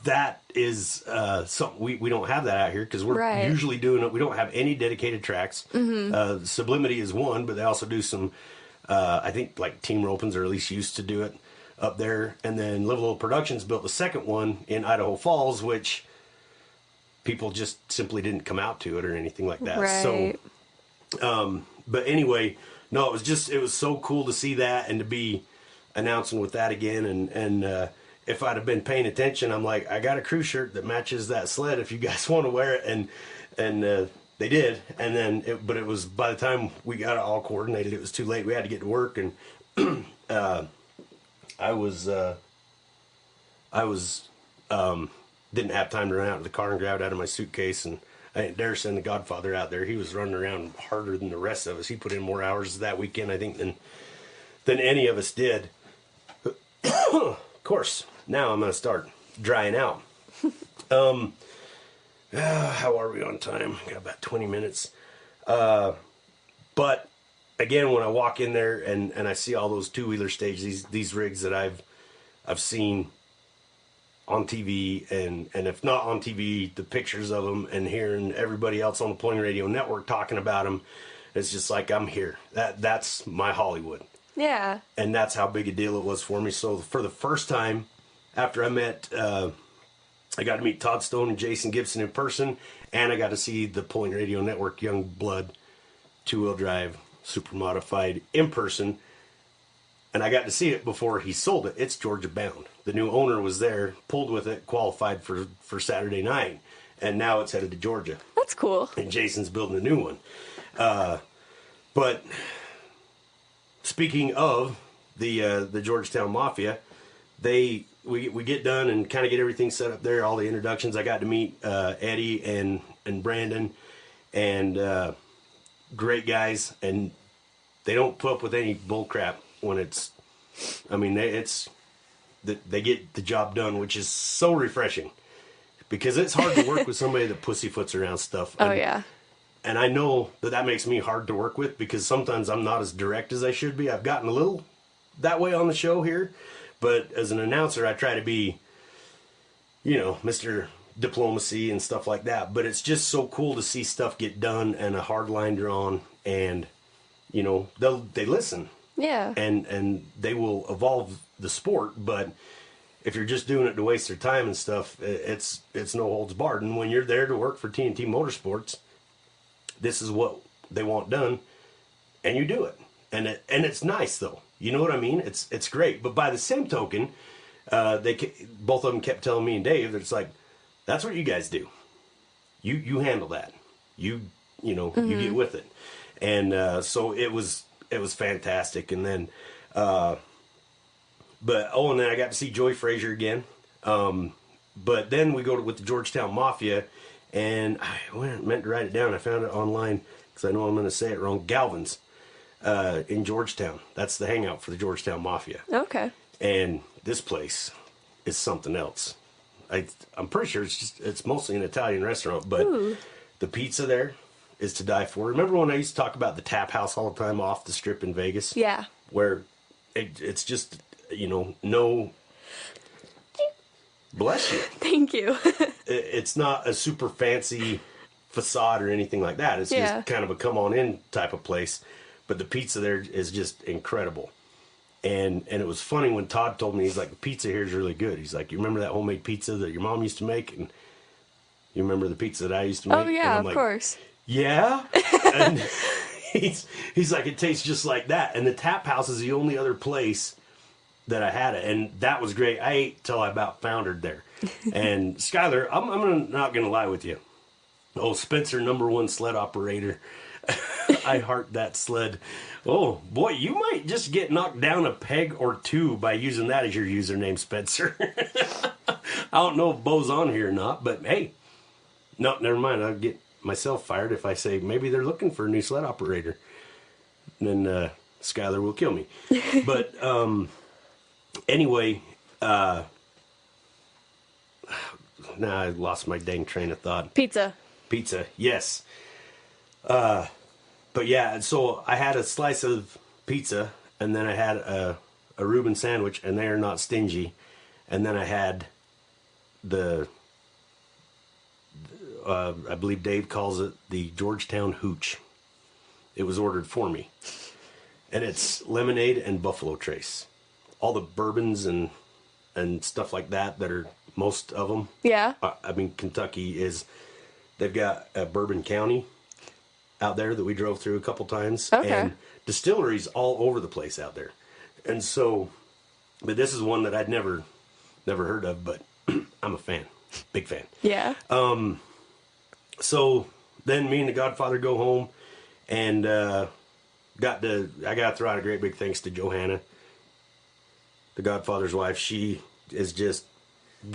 that is something we don't have that out here because we're usually doing it. We don't have any dedicated tracks. Sublimity is one, but they also do some, I think, like team ropings, or at least used to do it up there. And then Live a Little Productions built the second one in Idaho Falls, which people just simply didn't come out to it or anything like that. Right. So, but anyway, no, it was so cool to see that and to be announcing with that again. And if I'd have been paying attention, I'm like, I got a crew shirt that matches that sled if you guys want to wear it. And they did. And then, but it was, by the time we got it all coordinated, it was too late. We had to get to work. And I didn't have time to run out to the car and grab it out of my suitcase. And I didn't dare send the Godfather out there. He was running around harder than the rest of us. He put in more hours that weekend, I think, than any of us did. Of course, now I'm going to start drying out. How are we on time? Got about 20 minutes. But again, when I walk in there and I see all those two-wheeler stages, these rigs that I've seen on TV, and if not on TV, the pictures of them, and hearing everybody else on the Pulling Radio Network talking about them, it's just like, I'm here. That's my Hollywood. Yeah. And that's how big a deal it was for me. So for the first time, after I got to meet Todd Stone and Jason Gibson in person, and I got to see the Pulling Radio Network Young Blood two-wheel drive super modified in person, and I got to see it before he sold it. It's Georgia bound. The new owner was there, pulled with it, qualified for Saturday night, and now it's headed to Georgia. That's cool. And Jason's building a new one. But speaking of the Georgetown Mafia, we get done and kind of get everything set up there, all the introductions. I got to meet Eddie and Brandon, and great guys, and they don't put up with any bull crap when they get the job done, which is so refreshing, because it's hard to work with somebody that pussyfoots around stuff. Oh, yeah. And I know that makes me hard to work with, because sometimes I'm not as direct as I should be. I've gotten a little that way on the show here, but as an announcer, I try to be, Mr. diplomacy and stuff like that. But it's just so cool to see stuff get done and a hard line drawn, and you know they listen. Yeah. And they will evolve the sport, but if you're just doing it to waste their time and stuff, it's no holds barred. And when you're there to work for TNT Motorsports, this is what they want done, and you do it. And it's nice though. You know what I mean? It's great. But by the same token, both of them kept telling me and Dave that it's like, that's what you guys do. You handle that. You get with it. And so it was fantastic. And then and then I got to see Joy Frazier again. But then we go with the Georgetown Mafia, and I meant to write it down. I found it online because I know I'm going to say it wrong. Galvin's in Georgetown. That's the hangout for the Georgetown Mafia. Okay. And this place is something else. I'm pretty sure it's mostly an Italian restaurant, but the pizza there is to die for. Remember when I used to talk about the Tap House all the time off the strip in Vegas? Yeah. Where it's just, no... Bless you. Thank you. It's not a super fancy facade or anything like that. It's just kind of a come-on-in type of place. But the pizza there is just incredible. And it was funny when Todd told me, he's like, the pizza here is really good. He's like, you remember that homemade pizza that your mom used to make? And you remember the pizza that I used to make? Oh, yeah, of course. Yeah? And he's like, it tastes just like that. And the Tap House is the only other place that I had it. And that was great. I ate till I about foundered there. And Skyler, I'm not going to lie with you. Oh, Spencer, #1 sled operator. I heart that sled. Oh, boy, you might just get knocked down a peg or two by using that as your username, Spencer. I don't know if Bo's on here or not, but hey. No, never mind. I'll get myself fired if I say maybe they're looking for a new sled operator. And then Skyler will kill me. But anyway, now I lost my dang train of thought. Pizza, yes. But yeah, so I had a slice of pizza, and then I had a Reuben sandwich, and they are not stingy. And then I had I believe Dave calls it the Georgetown Hooch. It was ordered for me. And it's lemonade and Buffalo Trace. All the bourbons and stuff like that are most of them. Yeah. I mean, Kentucky they've got a Bourbon County out there that we drove through a couple times. Okay. And distilleries all over the place out there. And so, but this is one that I'd never heard of, but I'm a fan. Big fan. Yeah. So then me and the Godfather go home, and I got to throw out a great big thanks to Johanna, the Godfather's wife. She is just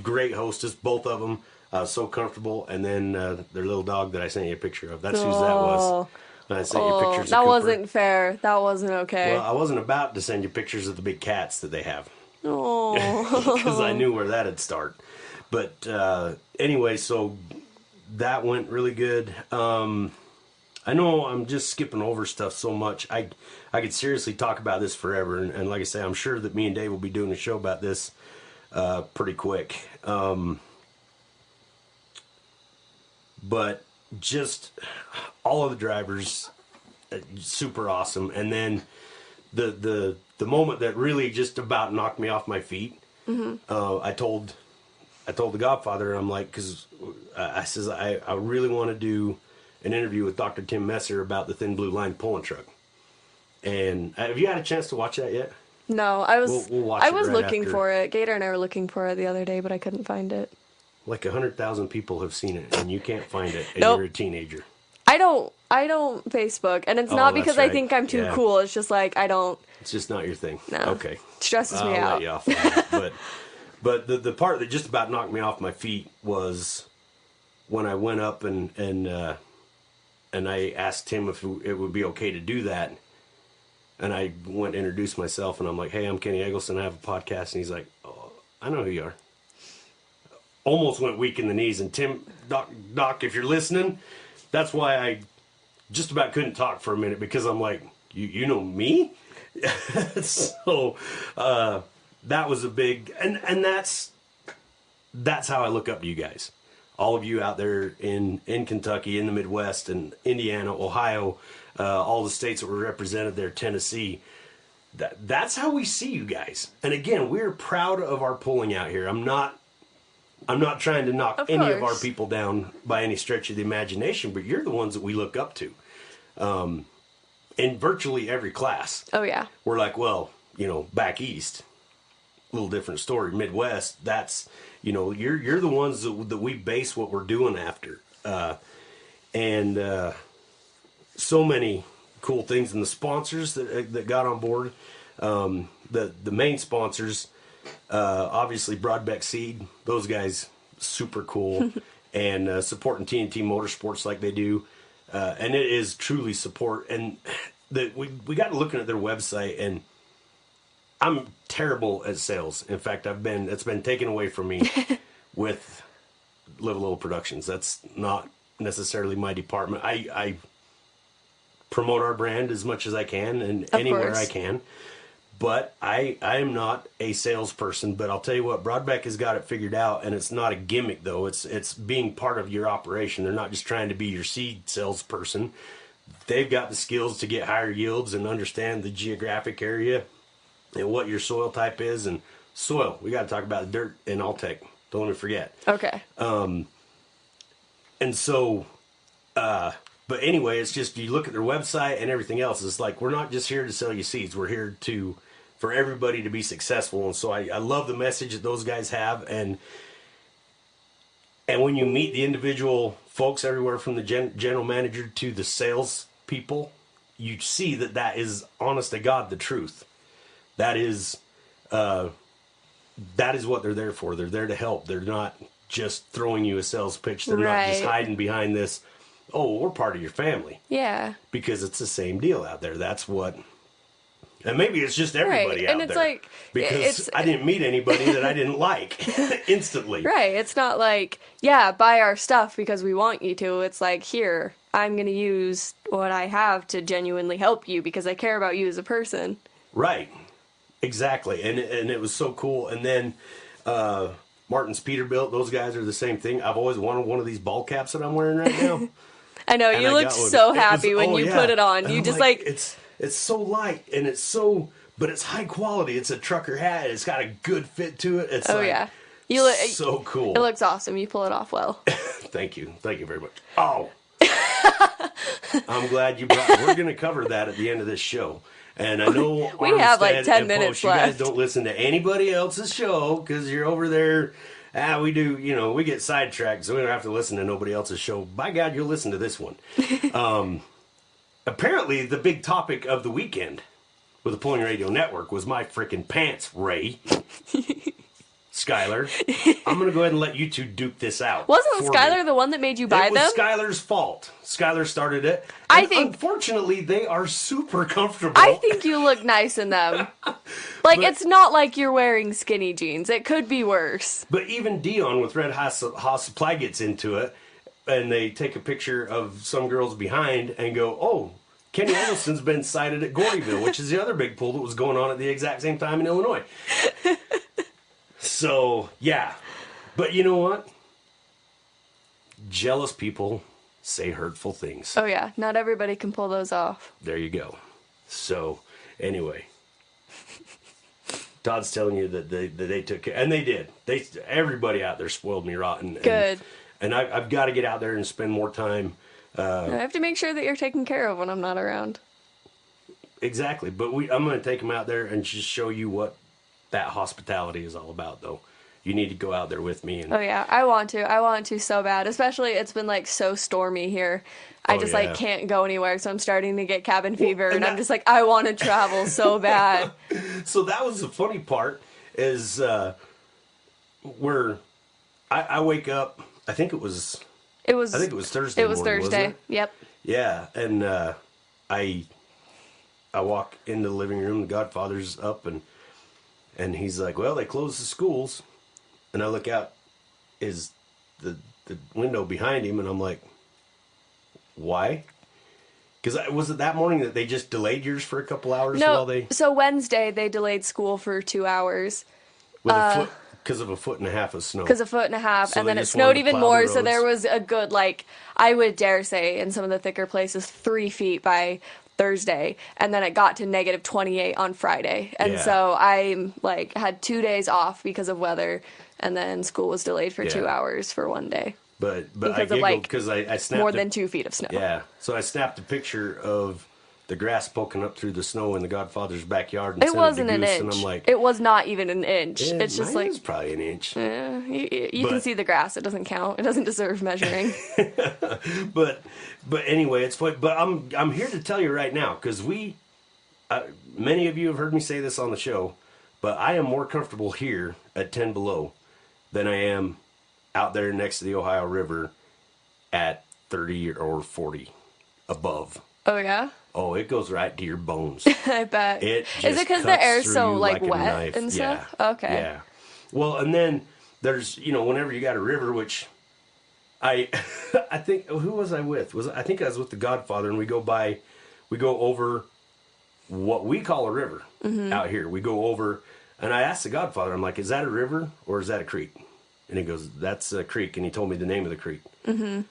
great hostess, both of them. So comfortable. And then their little dog that I sent you a picture of. That's whose that was. And I sent you pictures of that Cooper. wasn't fair. That wasn't okay. Well, I wasn't about to send you pictures of the big cats that they have. Oh. Because I knew where that'd start. But anyway, so that went really good. I know I'm just skipping over stuff so much. I could seriously talk about this forever. And like I say, I'm sure that me and Dave will be doing a show about this pretty quick. But just all of the drivers, super awesome. And then the moment that really just about knocked me off my feet, I told the Godfather, I'm like, because I says I really want to do an interview with Dr. Tim Messer about the Thin Blue Line pulling truck. And have you had a chance to watch that yet? No, I was We'll watch I it was right looking after. for it. Gator and I were looking for it the other day, but I couldn't find it. Like 100,000 people have seen it, and you can't find it, and Nope. you're a teenager. I don't Facebook, and it's Oh, not that's because right. I think I'm too Yeah. cool. It's just like I don't. It's just not your thing. No. Okay. It stresses me I'll out. let you off on that. But the part that just about knocked me off my feet was when I went up and I asked him if it would be okay to do that. And I went to introduce myself, and I'm like, hey, I'm Kenny Eggleston. I have a podcast. And he's like, oh, I know who you are. Almost went weak in the knees. And Doc, if you're listening, that's why I just about couldn't talk for a minute, because I'm like, you know me? So that was a big, and that's how I look up to you guys. all of you out there in Kentucky, in the Midwest, and Indiana, Ohio, all the states that were represented there, Tennessee. That's how we see you guys. And again, we're proud of our pulling out here. I'm not trying to knock any of our people down by any stretch of the imagination, but you're the ones that we look up to. In virtually every class. Oh, yeah. We're like, well, back east, a little different story. Midwest, that's, you're the ones that we base what we're doing after. And so many cool things. And the sponsors that got on board, the main sponsors, obviously Broadbeck Seed, those guys, super cool. And supporting TNT Motorsports like they do. And it is truly support. And we got looking at their website, and I'm terrible at sales. In fact, it's been taken away from me with Little Productions. That's not necessarily my department. I promote our brand as much as I can and anywhere I can. But I am not a salesperson. But I'll tell you what, Broadbeck has got it figured out, and it's not a gimmick, though. It's being part of your operation. They're not just trying to be your seed salesperson. They've got the skills to get higher yields and understand the geographic area and what your soil type is. And soil, we got to talk about the dirt in Alltech. Don't let me forget. Okay. And so, but anyway, it's just you look at their website and everything else. It's like we're not just here to sell you seeds. We're here for everybody to be successful. And so I love the message that those guys have. And when you meet the individual folks everywhere from the general manager to the sales people, you see that is, honest to God, the truth. That is what they're there for. They're there to help. They're not just throwing you a sales pitch. They're not just hiding behind this, oh, we're part of your family. Yeah. Because it's the same deal out there. That's what... And maybe it's just everybody out and it's there. Like, because I didn't meet anybody that I didn't like instantly. Right. It's not like, buy our stuff because we want you to. It's like, here, I'm going to use what I have to genuinely help you because I care about you as a person. Right. Exactly. And it was so cool. And then Martin's Peterbilt, those guys are the same thing. I've always wanted one of these ball caps that I'm wearing right now. I know. You looked so happy when you put it on. You just like... It's so light and but it's high quality. It's a trucker hat. It's got a good fit to it. It's so cool. It looks awesome. You pull it off well. Thank you. Thank you very much. Oh, I'm glad you brought. We're going to cover that at the end of this show. And I know we have like 10 minutes left. You guys don't listen to anybody else's show because you're over there. We do. We get sidetracked, so we don't have to listen to nobody else's show. By God, you'll listen to this one. Apparently, the big topic of the weekend with the Pulling Radio Network was my freaking pants, Ray. Skylar, I'm going to go ahead and let you two duke this out. Wasn't Skylar the one that made you buy them? It was Skylar's fault. Skylar started it. Unfortunately, they are super comfortable. I think you look nice in them. It's not like you're wearing skinny jeans. It could be worse. But even Dion with Red Hot Supply gets into it. And they take a picture of some girls behind and go, oh, Kenny Eggleston's been sighted at Goryville, which is the other big pool that was going on at the exact same time in Illinois. So, yeah. But you know what? Jealous people say hurtful things. Oh, yeah. Not everybody can pull those off. There you go. So, anyway. Todd's telling you that they took care. And they did. Everybody out there spoiled me rotten. Good. And I've got to get out there and spend more time. I have to make sure that you're taken care of when I'm not around. Exactly. But I'm going to take them out there and just show you what that hospitality is all about, though. You need to go out there with me. Oh, yeah. I want to so bad. Especially, it's been, so stormy here. I just, can't go anywhere, so I'm starting to get cabin fever. And I'm just like, I want to travel so bad. So that was the funny part, is where I wake up... I think it was Thursday. It was morning, Thursday. Wasn't it? Yep. Yeah, and I walk into the living room. The Godfather's up, and he's like, "Well, they closed the schools," and I look out, is the window behind him, and I'm like, "Why?" Because was it that morning that they just delayed yours for a couple hours? No. So Wednesday they delayed school for 2 hours. With a Because of a foot and a half of snow. Because a foot and a half, So and they then it just wanted snowed to even plow more, the so there roads. was a good, like, I would dare say, in some of the thicker places, 3 feet by Thursday, and then it got to negative 28 on Friday. And Yeah. so I, like, had 2 days off because of weather, and then school was delayed for 2 Yeah. hours for one day. But I because of, giggled like, because I snapped More than 2 feet of snow. Yeah. So I snapped a picture of the grass poking up through the snow in the Godfather's backyard and It sent wasn't to an Goose, inch. and I'm like, It was not even an inch. "Eh, It's just mine like, is probably an inch. you But- can see the grass. It doesn't count. It doesn't deserve measuring. But anyway, it's fun. But I'm here to tell you right now because many of you have heard me say this on the show, but I am more comfortable here at 10 below than I am out there next to the Ohio River at 30 or 40 above. Oh, yeah? Oh, it goes right to your bones. I bet. It Is just it because the cuts air's through so, you like, a wet knife. and stuff? Yeah. Okay. Yeah. Well, and then there's, whenever you got a river, which I think, who was I with? I think I was with the Godfather, and we go over what we call a river out here. We go over, and I asked the Godfather, I'm like, is that a river or is that a creek? And he goes, that's a creek, and he told me the name of the creek. Mm-hmm.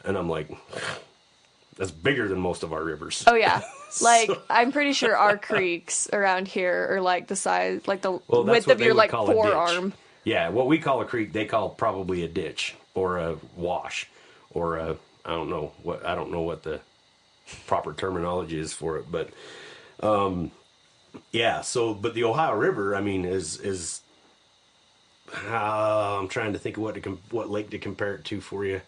And I'm like, that's bigger than most of our rivers. Oh, yeah. Like, I'm pretty sure our creeks around here are, like, the size, like, the Well, that's width what of they your, would like, call a forearm. ditch. Yeah, what we call a creek, they call probably a ditch or a wash or I don't know what the proper terminology is for it, but yeah. So, but the Ohio River, I mean, is I'm trying to think of what lake to compare it to for you.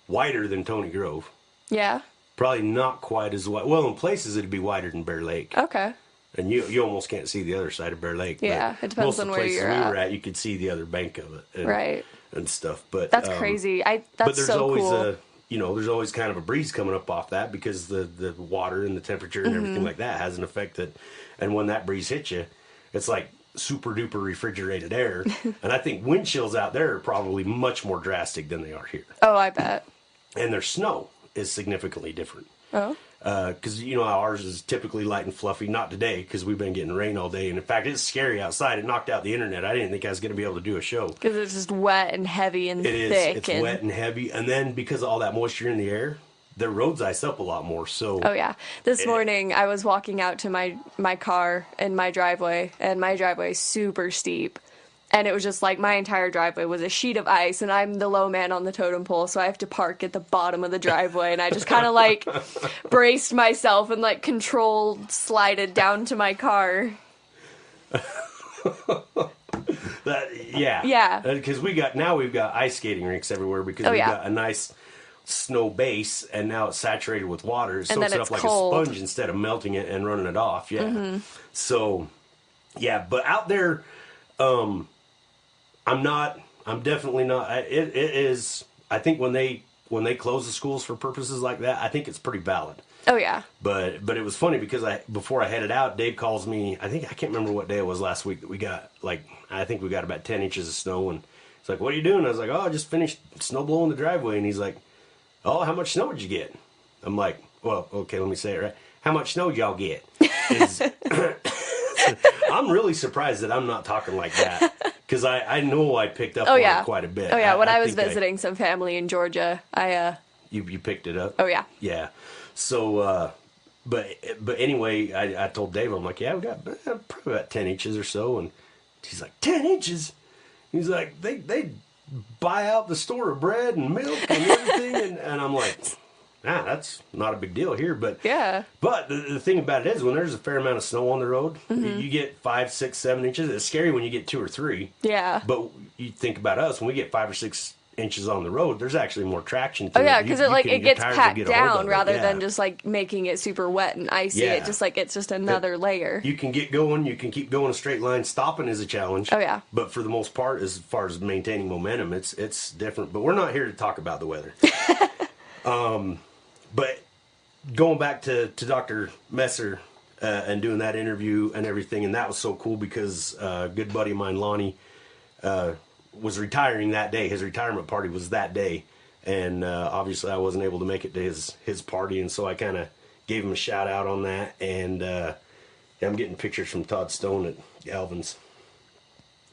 Wider than Tony Grove. Yeah. Probably not quite as wide. Well, in places it'd be wider than Bear Lake. Okay. And you almost can't see the other side of Bear Lake. Yeah, but it depends most on of the where places you're we at. were at, you could see the other bank of it. And, Right. And stuff. But That's crazy. but That's there's so always cool. there's always kind of a breeze coming up off that because the water and the temperature and everything like that has an effect and when that breeze hits you, it's like super duper refrigerated air. And I think wind chills out there are probably much more drastic than they are here. Oh, I bet. And their snow is significantly different. Oh. Because how ours is typically light and fluffy. Not today, because we've been getting rain all day. And in fact, it's scary outside. It knocked out the internet. I didn't think I was going to be able to do a show. Because it's just wet and heavy and It is. thick. It's wet and heavy. And then because of all that moisture in the air, the roads ice up a lot more. So Oh, yeah. This morning, I was walking out to my car in my driveway, and my driveway is super steep. And it was just like my entire driveway was a sheet of ice, and I'm the low man on the totem pole, so I have to park at the bottom of the driveway. And I just kind of like braced myself and like controlled slided down to my car. Yeah. Because we've got ice skating rinks everywhere because we've got a nice snow base, and now it's saturated with water. It And then soaks it it's up like cold. a sponge instead of melting it and running it off. Yeah. So, yeah, but out there, I'm definitely not. It is. I think when they close the schools for purposes like that, I think it's pretty valid. Oh, yeah. But it was funny because before I headed out, Dave calls me. I can't remember what day it was last week that we got I think we got about 10 inches of snow, and he's like, "What are you doing?" I was like, "Oh, I just finished snow blowing the driveway," and he's like, "Oh, how much snow did you get?" I'm like, "Well, okay, let me say it right. How much snow did y'all get?" I'm really surprised that I'm not talking like that because I know I picked up on it quite a bit. Oh, yeah. When I was think visiting some family in Georgia, you picked it up. Oh, yeah. Yeah. So, but anyway, I told Dave, I'm like, yeah, we got probably about 10 inches or so, and he's like, 10 inches? He's like, they buy out the store of bread and milk and everything, and I'm like, that's not a big deal here, but Yeah. But the thing about it is, when there's a fair amount of snow on the road, you get 5, 6, 7 inches. It's scary when you get 2 or 3. Yeah. But you think about us, when we get 5 or 6 inches on the road, there's actually more traction to it. Oh, yeah, because it gets packed down rather Yeah. than just like making it super wet and icy. Yeah. It's just another layer. You can get going. You can keep going a straight line. Stopping is a challenge. Oh, yeah. But for the most part, as far as maintaining momentum, it's different. But we're not here to talk about the weather. But going back to Dr. Messer and doing that interview and everything, and that was so cool because a good buddy of mine, Lonnie, was retiring that day. His retirement party was that day. And obviously I wasn't able to make it to his party, and so I kind of gave him a shout out on that. And I'm getting pictures from Todd Stone at Alvin's.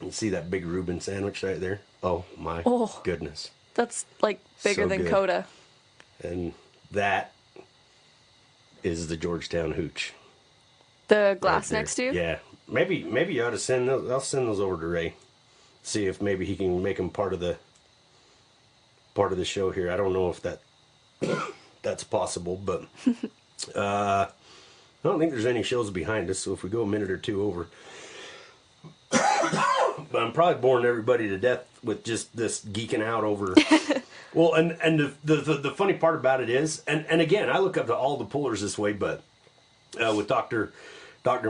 You see that big Reuben sandwich right there? Oh my goodness. That's like bigger So than good. Coda. And that is the Georgetown hooch. The glass right next to you? Yeah. Maybe you ought to send those. I'll send those over to Ray. See if maybe he can make them part of the show here. I don't know if that's possible, but I don't think there's any shows behind us. So if we go a minute or two over, but I'm probably boring everybody to death with just this geeking out over. Well, and the funny part about it is, and again, I look up to all the pullers this way, but with Dr.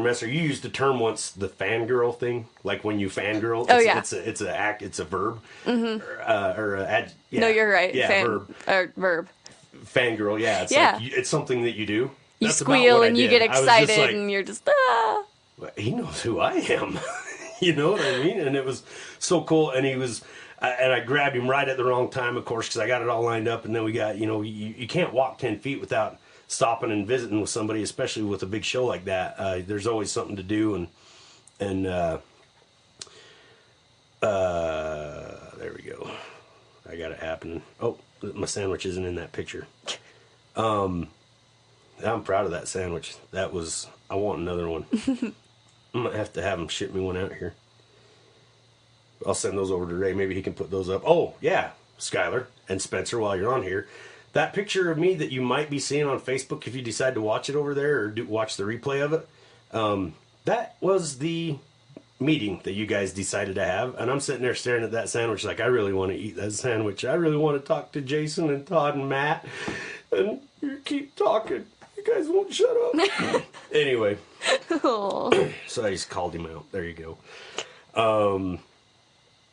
Messer, you used the term once, the fangirl thing, like when you fangirl. It's a verb. Mm-hmm. No, you're right. Verb. Fangirl, yeah. It's something that you do. You squeal and you get excited and you're just, He knows who I am. You know what I mean? And it was so cool. And he was, and I grabbed him right at the wrong time, of course, because I got it all lined up. And then we got, you can't walk 10 feet without stopping and visiting with somebody, especially with a big show like that. There's always something to do. And there we go. I got it happening. Oh, my sandwich isn't in that picture. I'm proud of that sandwich. I want another one. I'm going to have them ship me one out here. I'll send those over to Ray. Maybe he can put those up. Oh, yeah, Skylar and Spencer, while you're on here. That picture of me that you might be seeing on Facebook, if you decide to watch it over there or watch the replay of it, that was the meeting that you guys decided to have. And I'm sitting there staring at that sandwich like, I really want to eat that sandwich. I really want to talk to Jason and Todd and Matt. And you keep talking. You guys won't shut up. Anyway. So I just called him out. There you go.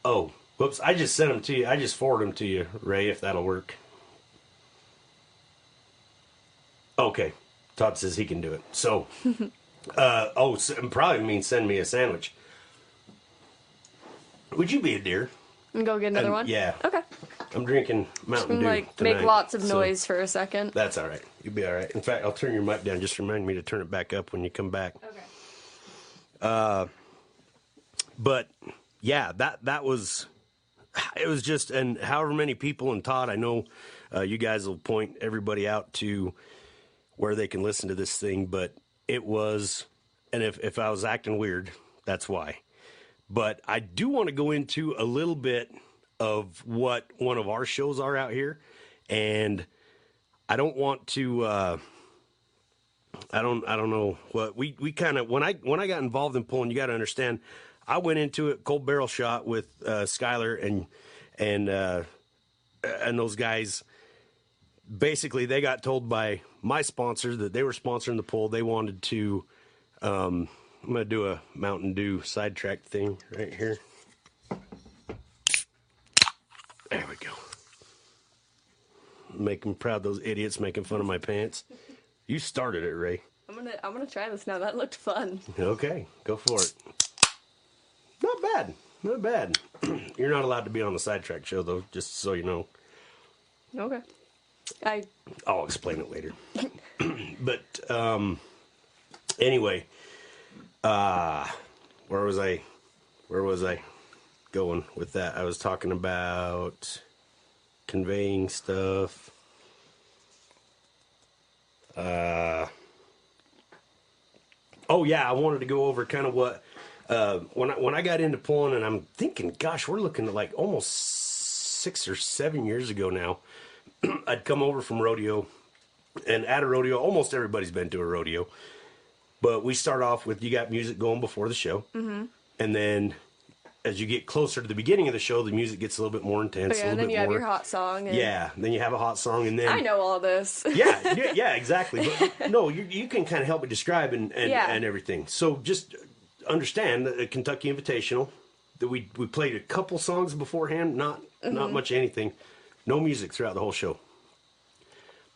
Oh, whoops. I just sent them to you. I just forwarded them to you, Ray, if that'll work. Okay. Todd says he can do it. So, probably means send me a sandwich. Would you be a dear? And go get another one? Yeah. Okay. I'm drinking Mountain Dew tonight, make lots of noise for a second. That's all right. You'll be all right. In fact, I'll turn your mic down. Just remind me to turn it back up when you come back. Okay. But yeah, it was just, and however many people, and Todd, I know you guys will point everybody out to where they can listen to this thing, but it was, and if I was acting weird, that's why. But I do want to go into a little bit of what one of our shows are out here, and I don't want to. I don't know what we kind of when I got involved in pulling. You got to understand, I went into it cold barrel shot with Skylar and those guys. Basically, they got told by my sponsor that they were sponsoring the pull. They wanted to. I'm going to do a Mountain Dew sidetrack thing right here. There we go. Make them proud, those idiots making fun of my pants. You started it, Ray. I'm gonna try this now. That looked fun. Okay, go for it. Not bad. You're not allowed to be on the sidetrack show, though, just so you know. Okay. I'll explain it later. But anyway, where was I going with that? I was talking about conveying stuff. Oh yeah, I wanted to go over kind of what when I got into pulling, and I'm thinking, gosh, we're looking at like almost 6 or 7 years ago now. I'd come over from rodeo, and at a rodeo, almost everybody's been to a rodeo. But we start off with, you got music going before the show. Mm-hmm. And then as you get closer to the beginning of the show, the music gets a little bit more intense. Yeah, and then you have your hot song. And... Yeah, then you have a hot song, and then... I know all this. yeah, exactly. But no, you can kind of help me describe and everything. So just understand that at Kentucky Invitational, that we played a couple songs beforehand, not much anything. No music throughout the whole show.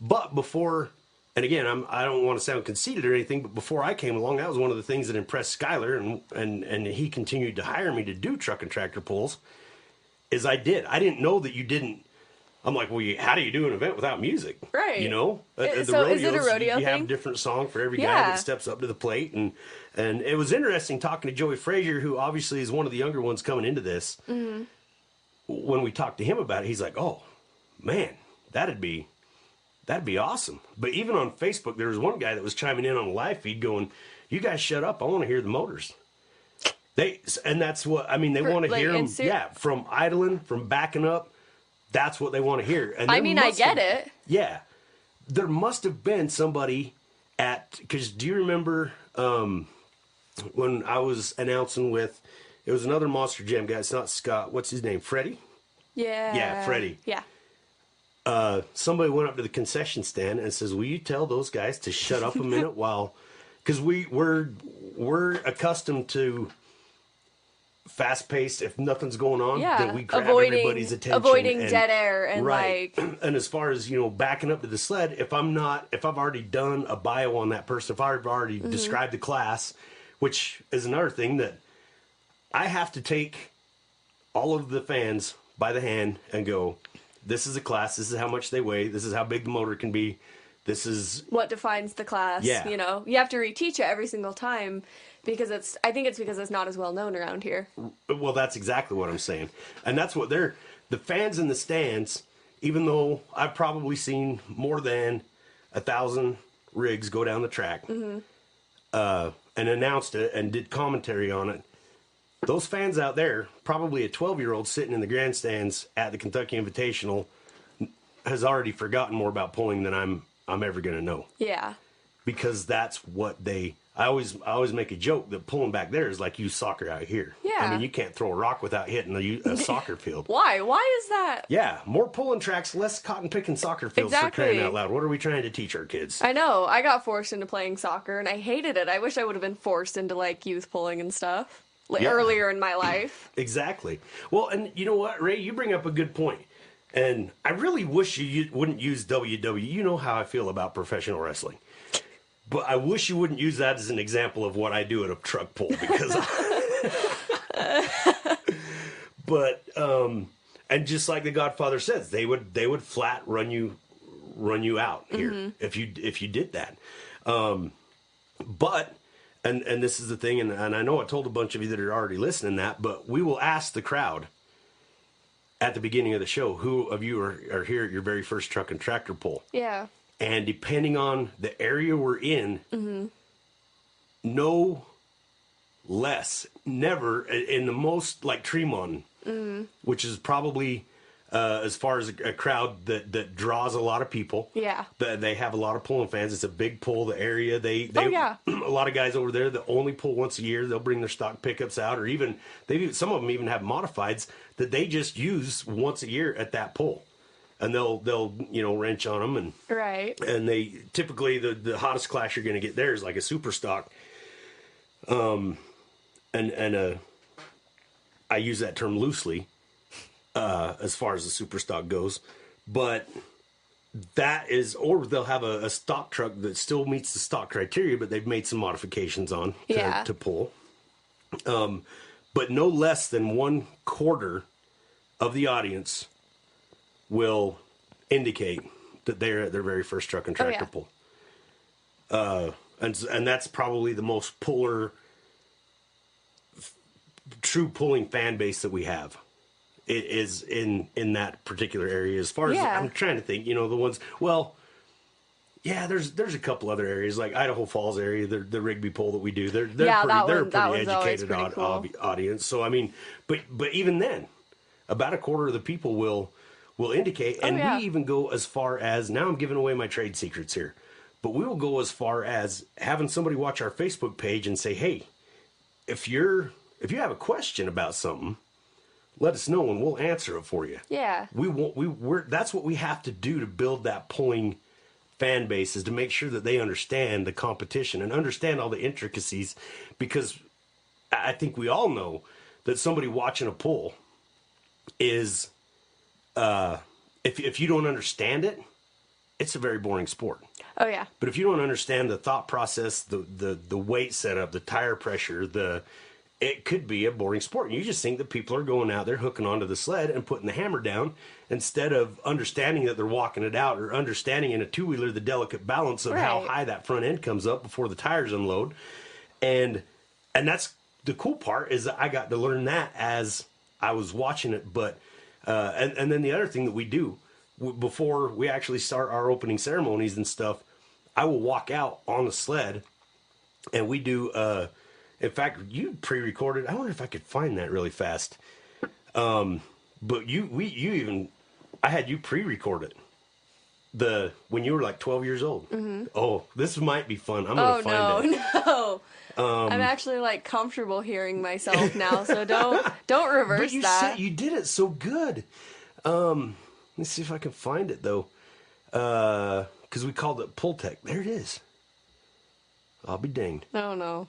But before, and again, I don't want to sound conceited or anything, but before I came along, that was one of the things that impressed Skylar, and he continued to hire me to do truck and tractor pulls, is I did. I didn't know that you didn't I'm like, well, how do you do an event without music? Right. You know? At the So rodeos, is it a rodeo you have a thing? different song for every guy Yeah. that steps up to the plate. And it was interesting talking to Joey Frazier, who obviously is one of the younger ones coming into this. Mm-hmm. When we talked to him about it, he's like, oh, man, that'd be awesome. But even on Facebook, there was one guy that was chiming in on the live feed going, you guys shut up. I want to hear the motors. And that's what, I mean, they want to hear them. Yeah, from idling, from backing up. That's what they want to hear. And I mean, I get it. Yeah. There must have been somebody because do you remember when I was announcing it was another Monster Jam guy. It's not Scott. What's his name? Freddie? Yeah. Yeah, Freddie. Yeah. Somebody went up to the concession stand and says, will you tell those guys to shut up a minute because we're accustomed to fast-paced, if nothing's going on, that we grab everybody's attention. Avoiding dead air and right. And as far as, backing up to the sled, if I've already done a bio on that person, if I've already described the class, which is another thing that I have to take all of the fans by the hand and go, this is a class, this is how much they weigh, this is how big the motor can be, this is what defines the class. Yeah. You have to reteach it every single time because I think it's because it's not as well known around here. Well, that's exactly what I'm saying. And that's what the fans in the stands, even though I've probably seen more than 1,000 rigs go down the track and announced it and did commentary on it, those fans out there, probably a 12-year-old sitting in the grandstands at the Kentucky Invitational, has already forgotten more about pulling than I'm ever going to know. Yeah. Because that's what I always make a joke that pulling back there is like soccer out here. Yeah. I mean, you can't throw a rock without hitting a soccer field. Why? Why is that? Yeah. More pulling tracks, less cotton picking soccer fields. Exactly. For crying out loud. What are we trying to teach our kids? I know. I got forced into playing soccer and I hated it. I wish I would have been forced into youth pulling and stuff earlier in my life. Exactly. Well, and you know what, Ray? You bring up a good point. And I really wish you wouldn't use WWE. You know how I feel about professional wrestling. But I wish you wouldn't use that as an example of what I do at a truck pull because and just like the Godfather says, they would flat run you out here if you did that. But and this is the thing, and I know I told a bunch of you that are already listening but we will ask the crowd at the beginning of the show, who of you are here at your very first truck and tractor pull? Yeah. And depending on the area we're in, no less, never, in the most like Tremont, which is probably as far as a crowd that draws a lot of people. Yeah. They have a lot of pulling fans. It's a big pull. The area, they a lot of guys over there that only pull once a year. They'll bring their stock pickups out, or even some of them even have modifieds that they just use once a year at that pull. And they'll wrench on them and they typically the hottest class you're going to get there is like a super stock. I use that term loosely as far as the super stock goes, but that is, or they'll have a stock truck that still meets the stock criteria, but they've made some modifications on to pull. But no less than 1/4 of the audience will indicate that they're at their very first truck and tractor pull. And that's probably the most true pulling fan base that we have. It is in that particular area. As far as I'm trying to think, the ones, there's a couple other areas like Idaho Falls area, the Rigby pull that we do. They're a pretty educated audience. So I mean, but even then, about 1/4 of the people will indicate, and we even go as far as, now I'm giving away my trade secrets here, but we will go as far as having somebody watch our Facebook page and say, hey, if you have a question about something, let us know and we'll answer it for you. Yeah. That's what we have to do to build that pulling fan base, is to make sure that they understand the competition and understand all the intricacies, because I think we all know that somebody watching a pull is, if you don't understand it, it's a very boring sport. Oh yeah. But if you don't understand the thought process, the weight setup, the tire pressure, it could be a boring sport. And you just think that people are going out there, hooking onto the sled and putting the hammer down instead of understanding that they're walking it out, or understanding in a two-wheeler the delicate balance of how high that front end comes up before the tires unload. And that's the cool part, is that I got to learn that as I was watching it. But and then the other thing that we do before we actually start our opening ceremonies and stuff, I will walk out on the sled and we do in fact, you pre-recorded. I wonder if I could find that really fast. But I had you pre-record it. When you were like 12 years old. Mm-hmm. Oh, this might be fun. I'm gonna find it. No. I'm actually like comfortable hearing myself now, so don't reverse but you that. Said you did it so good. Let's see if I can find it though. Because we called it Pulltech. There it is. I'll be danged. No.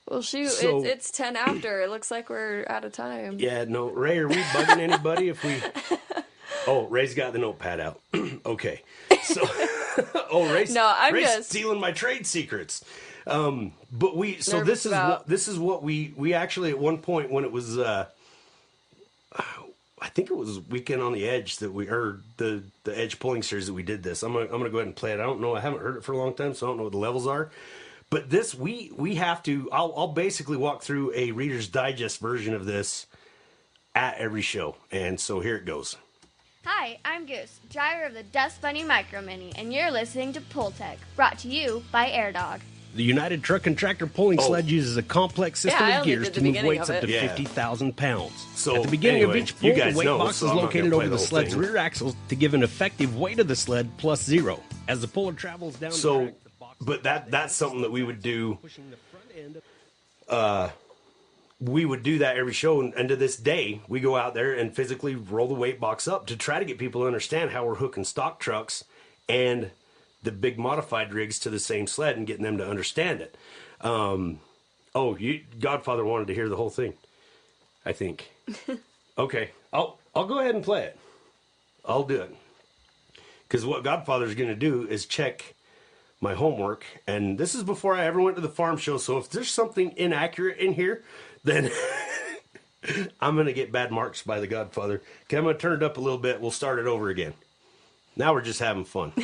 Well, shoot, so, it's 10 after. It looks like we're out of time. Yeah, no. Ray, are we bugging anybody if we... Oh, Ray's got the notepad out. Okay. So, Ray's just stealing my trade secrets. But this is what we actually, at one point when it was, I think it was Weekend on the Edge that we heard the Edge Pulling Series that we did this. I'm gonna go ahead and play it. I don't know. I haven't heard it for a long time, so I don't know what the levels are. But this, we have to, I'll basically walk through a Reader's Digest version of this at every show. And so here it goes. Hi, I'm Goose, driver of the Dust Bunny Micro Mini, and you're listening to Pulltech, brought to you by AirDog. The United Truck and Tractor Pulling Sled uses a complex system of gears to move weights up to 50,000 pounds. So at the beginning of each pull, the weight box is located over the sled's rear axles to give an effective weight of the sled plus zero. As the puller travels down the track, but that's something that we would do. We would do that every show, and to this day, we go out there and physically roll the weight box up to try to get people to understand how we're hooking stock trucks and the big modified rigs to the same sled and getting them to understand it. Godfather wanted to hear the whole thing, I think. Okay, I'll go ahead and play it. I'll do it. Because what Godfather's going to do is check my homework, and this is before I ever went to the farm show, so if there's something inaccurate in here, then I'm going to get bad marks by the Godfather. Okay, I'm going to turn it up a little bit. We'll start it over again. Now we're just having fun.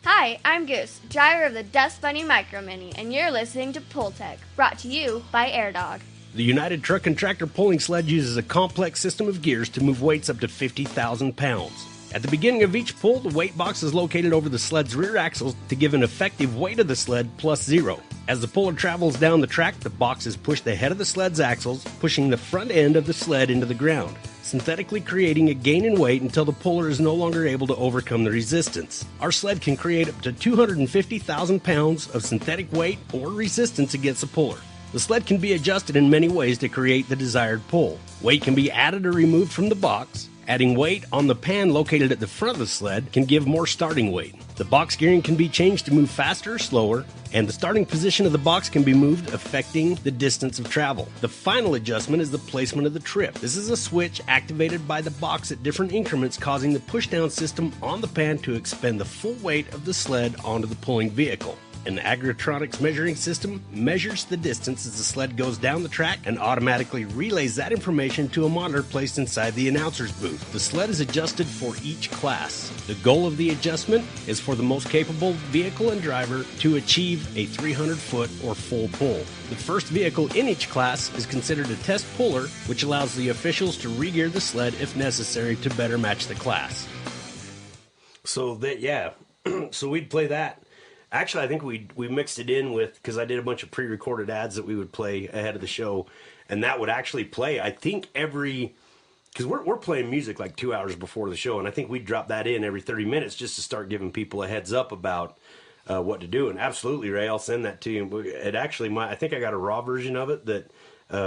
Hi, I'm Goose, driver of the Dust Bunny Micro Mini, and you're listening to Pulltech, brought to you by AirDog. The United Truck and Tractor Pulling Sled uses a complex system of gears to move weights up to 50,000 pounds. At the beginning of each pull, the weight box is located over the sled's rear axles to give an effective weight of the sled plus zero. As the puller travels down the track, the box is pushed ahead of the sled's axles, pushing the front end of the sled into the ground, synthetically creating a gain in weight until the puller is no longer able to overcome the resistance. Our sled can create up to 250,000 pounds of synthetic weight or resistance against the puller. The sled can be adjusted in many ways to create the desired pull. Weight can be added or removed from the box. Adding weight on the pan located at the front of the sled can give more starting weight. The box gearing can be changed to move faster or slower, and the starting position of the box can be moved, affecting the distance of travel. The final adjustment is the placement of the trip. This is a switch activated by the box at different increments, causing the pushdown system on the pan to expend the full weight of the sled onto the pulling vehicle. An agritronics measuring system measures the distance as the sled goes down the track and automatically relays that information to a monitor placed inside the announcer's booth. The sled is adjusted for each class. The goal of the adjustment is for the most capable vehicle and driver to achieve a 300-foot or full pull. The first vehicle in each class is considered a test puller, which allows the officials to re-gear the sled if necessary to better match the class. So so we'd play that. Actually, I think we mixed it in with, because I did a bunch of pre-recorded ads that we would play ahead of the show, and that would actually play, I think, because we're playing music like 2 hours before the show, and I think we'd drop that in every 30 minutes just to start giving people a heads up about what to do. And absolutely, Ray, I'll send that to you. It actually I think I got a raw version of it that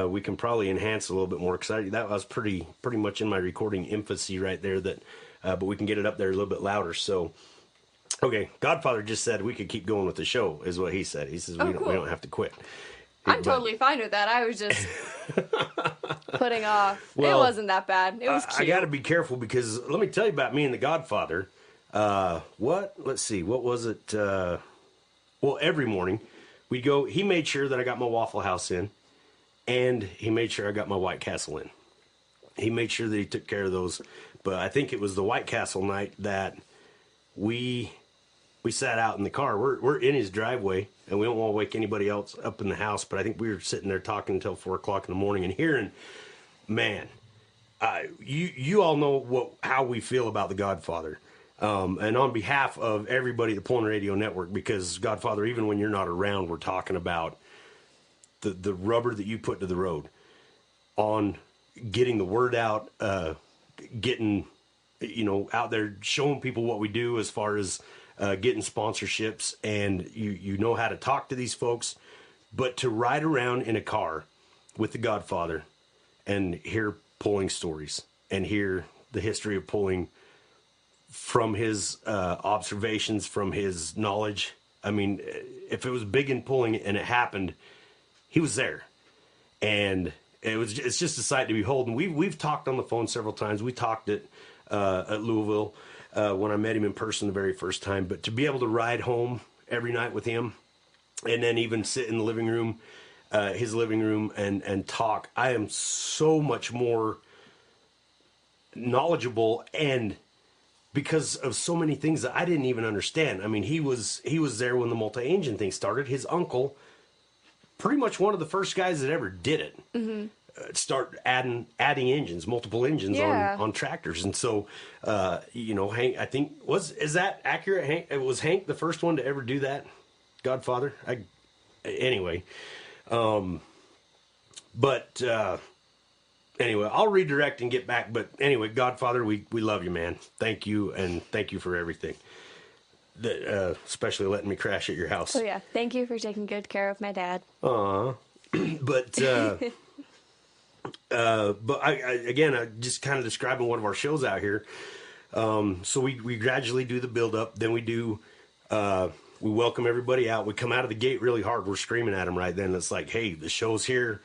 we can probably enhance a little bit more, because that was pretty much in my recording infancy right there, but we can get it up there a little bit louder. So. Okay, Godfather just said we could keep going with the show, is what he said. He says we don't have to quit. I'm totally fine with that. I was just putting off. Well, it wasn't that bad. It was cute. I got to be careful, because let me tell you about me and the Godfather. Let's see, what was it? well, every morning we'd go. He made sure that I got my Waffle House in, and he made sure I got my White Castle in. He made sure that he took care of those. But I think it was the White Castle night that we sat out in the car. We're in his driveway, and we don't want to wake anybody else up in the house. But I think we were sitting there talking until 4 o'clock in the morning and hearing, man, you all know how we feel about the Godfather. And on behalf of everybody at the Pulling Radio Network, because Godfather, even when you're not around, we're talking about the rubber that you put to the road on getting the word out, getting, out there, showing people what we do as far as getting sponsorships, and you know how to talk to these folks. But to ride around in a car with the Godfather and hear pulling stories and hear the history of pulling from his observations, from his knowledge. I mean, if it was big in pulling and it happened, he was there. And it's just a sight to behold. And we've talked on the phone several times. We talked at Louisville when I met him in person the very first time. But to be able to ride home every night with him, and then even sit in the living room, his living room, and talk, I am so much more knowledgeable, and because of so many things that I didn't even understand. I mean, he was there when the multi-engine thing started. His uncle, pretty much one of the first guys that ever did it, start adding engines, multiple engines on tractors. And so, Hank, I think, is that accurate? Hank, was Hank the first one to ever do that? Godfather? Anyway, anyway, I'll redirect and get back. But anyway, Godfather, we love you, man. Thank you, and thank you for everything. Especially letting me crash at your house. Oh yeah, thank you for taking good care of my dad. But I just kind of describing one of our shows out here. So we gradually do the build up, then we welcome everybody out. We come out of the gate really hard. We're screaming at them right then. It's like, hey, the show's here.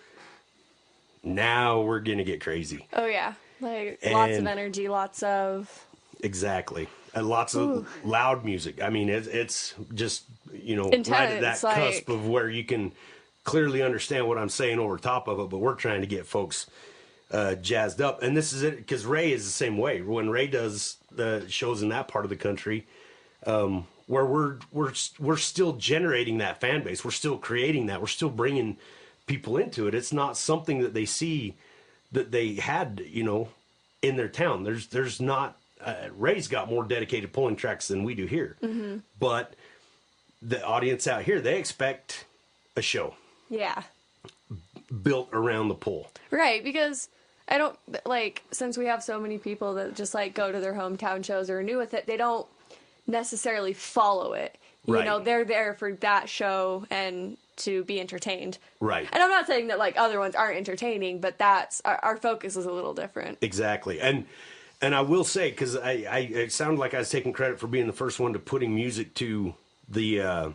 Now we're going to get crazy. Oh, yeah. Lots of energy, lots of... Exactly. And lots of loud music. I mean, it's just, intense, right at that cusp of where you can clearly understand what I'm saying over top of it, but we're trying to get folks jazzed up. And this is it, because Ray is the same way. When Ray does the shows in that part of the country, where we're still generating that fan base. We're still creating that. We're still bringing people into it. It's not something that they see that they had, in their town. There's not, Ray's got more dedicated pulling tracks than we do here. Mm-hmm. But the audience out here, they expect a show. Yeah. Built around the pull. Right, because I don't, since we have so many people that just, go to their hometown shows or are new with it, they don't necessarily follow it. Right. They're there for that show and to be entertained. Right. And I'm not saying that other ones aren't entertaining, but that's our focus is a little different. Exactly. And I will say, because it sounded like I was taking credit for being the first one to putting music to the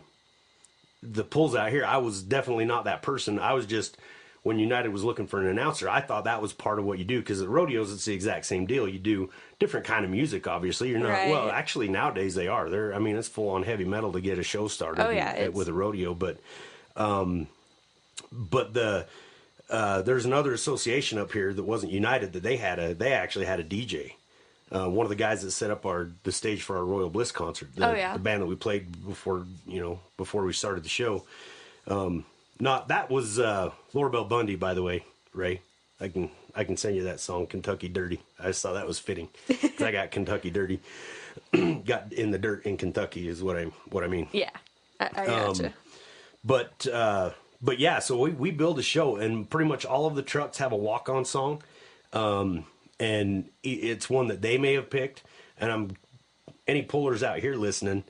pulls out here. I was definitely not that person. I was just, when United was looking for an announcer, I thought that was part of what you do, because at rodeos it's the exact same deal. You do different kind of music, obviously. You're not, right. Well, actually nowadays they are. It's full on heavy metal to get a show started. Oh, yeah, with a rodeo, but there's another association up here that wasn't United, that they actually had a DJ. One of the guys that set up the stage for our Royal Bliss concert, the band that we played before we started the show. That was Laura Bell Bundy, by the way, Ray. I can send you that song, Kentucky Dirty. I just thought that was fitting, because I got Kentucky Dirty. Got in the dirt in Kentucky is what I mean. Yeah, I gotcha. But yeah, so we build a show, and pretty much all of the trucks have a walk-on song. And it's one that they may have picked. And any pullers out here listening,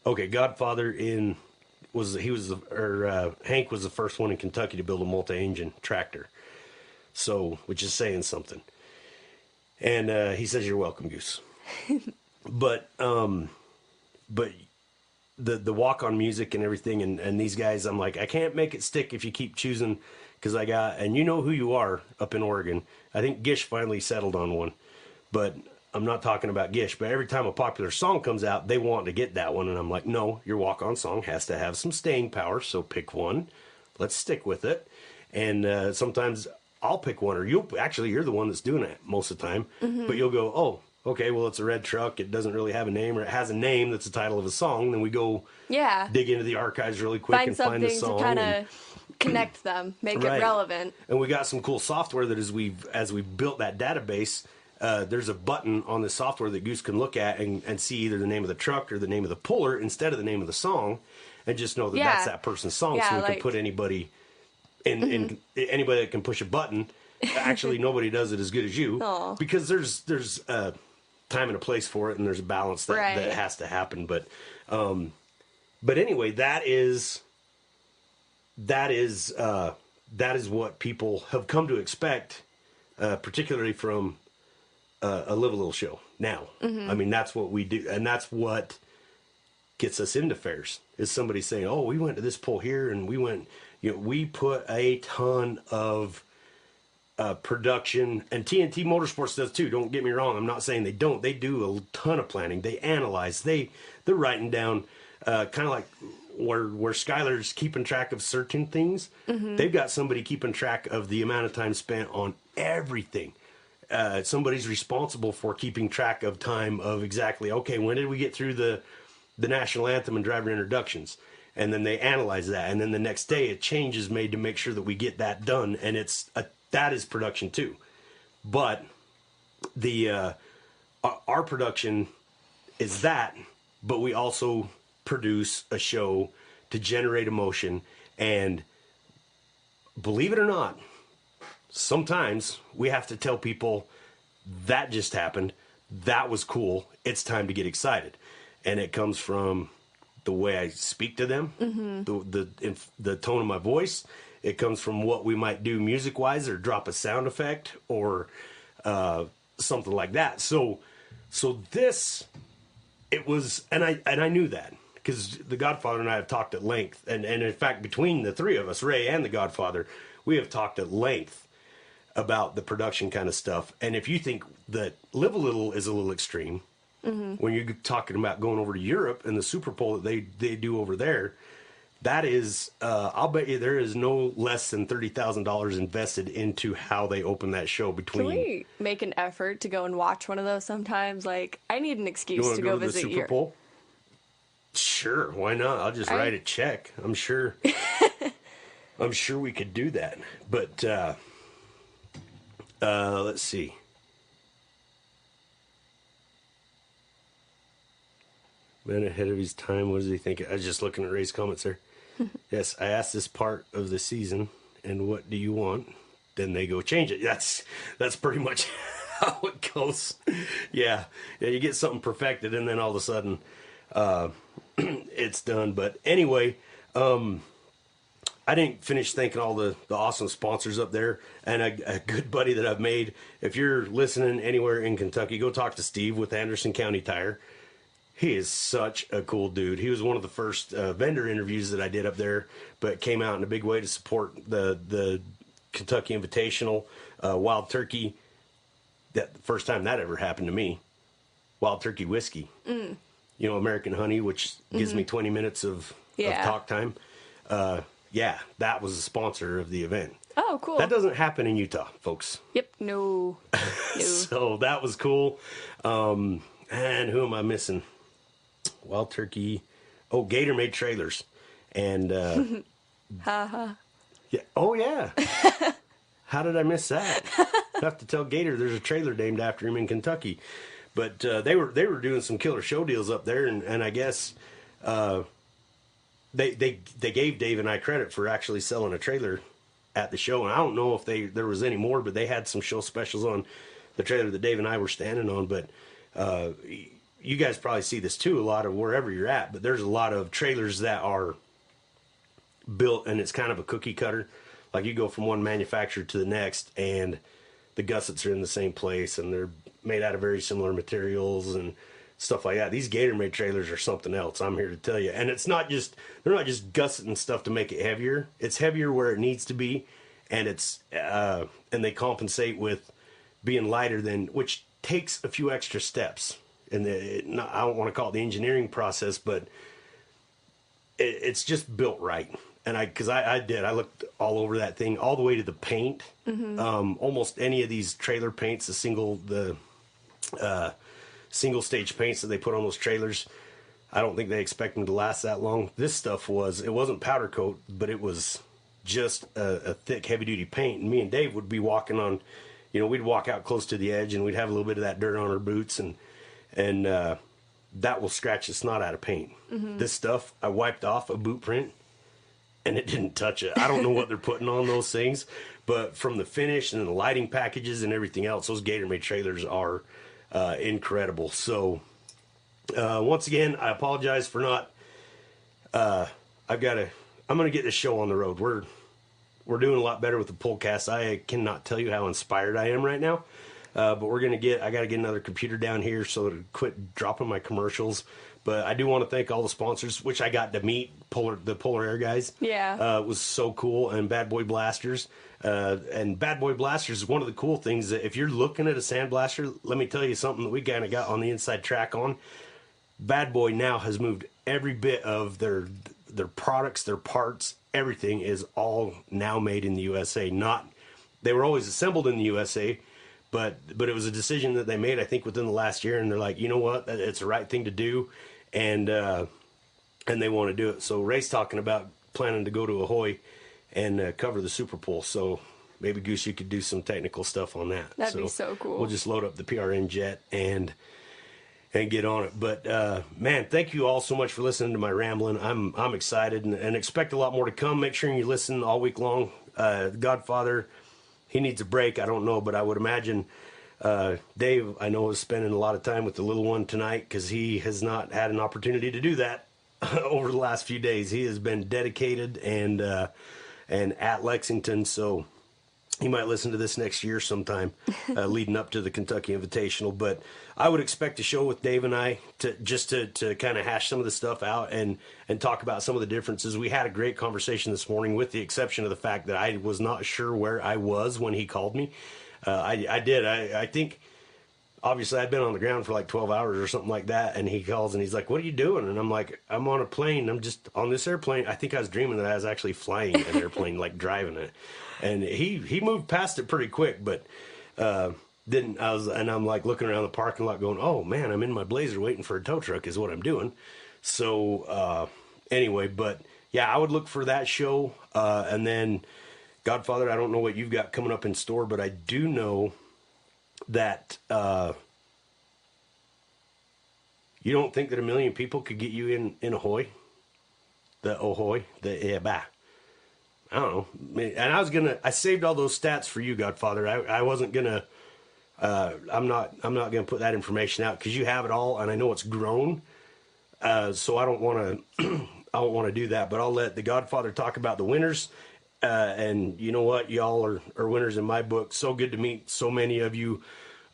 Godfather Hank was the first one in Kentucky to build a multi-engine tractor. So, which is saying something. And he says, "You're welcome, Goose." But the walk-on music and everything, and these guys, I'm like, I can't make it stick if you keep choosing, because and you know who you are up in Oregon. I think Gish finally settled on one, but I'm not talking about Gish, but every time a popular song comes out, they want to get that one. And I'm like, no, your walk-on song has to have some staying power. So pick one. Let's stick with it. And sometimes I'll pick one, or you're the one that's doing it most of the time. But you'll go, oh, okay, well, it's a red truck. It doesn't really have a name, or it has a name that's the title of a song. Then we go dig into the archives really quick and find the song. Something to kind of connect them, make it relevant. And we got some cool software that as we've built that database, there's a button on the software that Goose can look at and see either the name of the truck or the name of the puller instead of the name of the song, and just know that that's that person's song. So we can put anybody in anybody that can push a button. Actually, nobody does it as good as you. Aww. Because there's a time and a place for it, and there's a balance that has to happen. But anyway, that is what people have come to expect, particularly from a Live a Little show now. I mean, that's what we do, and that's what gets us into fairs, is somebody saying, oh, we went to this pull here, and we put a ton of production, and TNT Motorsports does too. Don't get me wrong. I'm not saying they don't. They do a ton of planning. They analyze. They're writing down, kind of like where Skylar's keeping track of certain things. They've got somebody keeping track of the amount of time spent on everything. Somebody's responsible for keeping track of time of exactly, okay, when did we get through the national anthem and driver introductions? And then they analyze that, and then the next day a change is made to make sure that we get that done, and that is production too. But our production is that, but we also produce a show to generate emotion, and believe it or not, sometimes we have to tell people that just happened, that was cool, it's time to get excited. And it comes from the way I speak to them, the tone of my voice. It comes from what we might do music-wise, or drop a sound effect, or something like that. So this, it was, and I knew that, because the Godfather and I have talked at length, and in fact, between the three of us, Ray and the Godfather, we have talked at length about the production kind of stuff. And if you think that Live a Little is a little extreme, when you're talking about going over to Europe and the Super Bowl that they do over there, that is, I'll bet you there is no less than $30,000 invested into how they open that show. Can we make an effort to go and watch one of those sometimes? Like, I need an excuse to go visit the Super Bowl? Sure, why not? I'll just write a check. I'm sure. I'm sure we could do that. But let's see. Man ahead of his time. What does he think? I was just looking at Ray's comments there. Yes, I asked this part of the season, and what do you want? Then they go change it. That's pretty much how it goes. Yeah, you get something perfected, and then all of a sudden, it's done. But anyway, I didn't finish thanking all the awesome sponsors up there, and a good buddy that I've made. If you're listening anywhere in Kentucky, go talk to Steve with Anderson County Tire. He is such a cool dude. He was one of the first vendor interviews that I did up there, but came out in a big way to support the Kentucky Invitational, Wild Turkey. That the first time that ever happened to me. Wild Turkey whiskey. American Honey, which gives me 20 minutes of talk time. That was the sponsor of the event. Oh, cool. That doesn't happen in Utah, folks. Yep, no. So that was cool. And who am I missing? Wild Turkey. Oh, Gator made trailers. And yeah. Oh, yeah. How did I miss that? I have to tell Gator there's a trailer named after him in Kentucky. But they were doing some killer show deals up there, and I guess they gave Dave and I credit for actually selling a trailer at the show. And I don't know if there was any more, but they had some show specials on the trailer that Dave and I were standing on. But you guys probably see this too, a lot of wherever you're at. But there's a lot of trailers that are built, and it's kind of a cookie cutter. Like you go from one manufacturer to the next, and the gussets are in the same place, and they're made out of very similar materials and stuff like that. These Gator made trailers are something else, I'm here to tell you. And they're not just gusseting stuff to make it heavier. It's heavier where it needs to be, and it's and they compensate with being lighter than, which takes a few extra steps. And I don't want to call it the engineering process, but it's just built right. And I looked all over that thing, all the way to the paint. Almost any of these trailer paints, the single stage paints that they put on those trailers, I don't think they expect them to last that long. This stuff it wasn't powder coat, but it was just a thick, heavy duty paint. And me and Dave would be walking on, we'd walk out close to the edge and we'd have a little bit of that dirt on our boots, and that will scratch the snot out of paint. This stuff, I wiped off a boot print and it didn't touch it. I don't know what they're putting on those things, but from the finish and the lighting packages and everything else, those Gator Made trailers are incredible. So once again, I apologize for not. I'm going to get this show on the road. We're doing a lot better with the Pullcast. I cannot tell you how inspired I am right now. But I got to get another computer down here so to quit dropping my commercials. But I do want to thank all the sponsors, which I got to meet, the Polar Air guys. Yeah. It was so cool. And Bad Boy Blasters. And Bad Boy Blasters is one of the cool things that if you're looking at a sandblaster, let me tell you something that we kind of got on the inside track on. Bad Boy now has moved every bit of their products, their parts, everything is all now made in the USA. They were always assembled in the USA, but it was a decision that they made, I think, within the last year, and they're like, you know what, it's the right thing to do, and they want to do it. So Ray's talking about planning to go to Ahoy and cover the Super Bowl. So maybe Goose, you could do some technical stuff on that. That'd be so cool. We'll just load up the PRN jet and get on it. But man, thank you all so much for listening to my rambling. I'm excited and expect a lot more to come. Make sure you listen all week long. Godfather, he needs a break. I don't know, but I would imagine Dave, I know, is spending a lot of time with the little one tonight because he has not had an opportunity to do that over the last few days. He has been dedicated and at Lexington, so he might listen to this next year sometime, leading up to the Kentucky Invitational. But I would expect a show with Dave and I to kind of hash some of the stuff out and talk about some of the differences. We had a great conversation this morning, with the exception of the fact that I was not sure where I was when he called me. I think, obviously, I'd been on the ground for like 12 hours or something like that, and he calls and he's like, "What are you doing?" And I'm like, "I'm on a plane. I'm just on this airplane." I think I was dreaming that I was actually flying an airplane, like driving it. And he moved past it pretty quick, but I'm like looking around the parking lot going, "Oh man, I'm in my Blazer waiting for a tow truck," is what I'm doing. So anyway, but yeah, I would look for that show. And then Godfather, I don't know what you've got coming up in store, but I do know that you don't think that 1 million people could get you in Ahoy? I don't know. And I saved all those stats for you, Godfather. I wasn't gonna, I'm not gonna put that information out because you have it all, and I know it's grown. So I don't want to do that, but I'll let the Godfather talk about the winners. And you know what? Y'all are winners in my book. So good to meet so many of you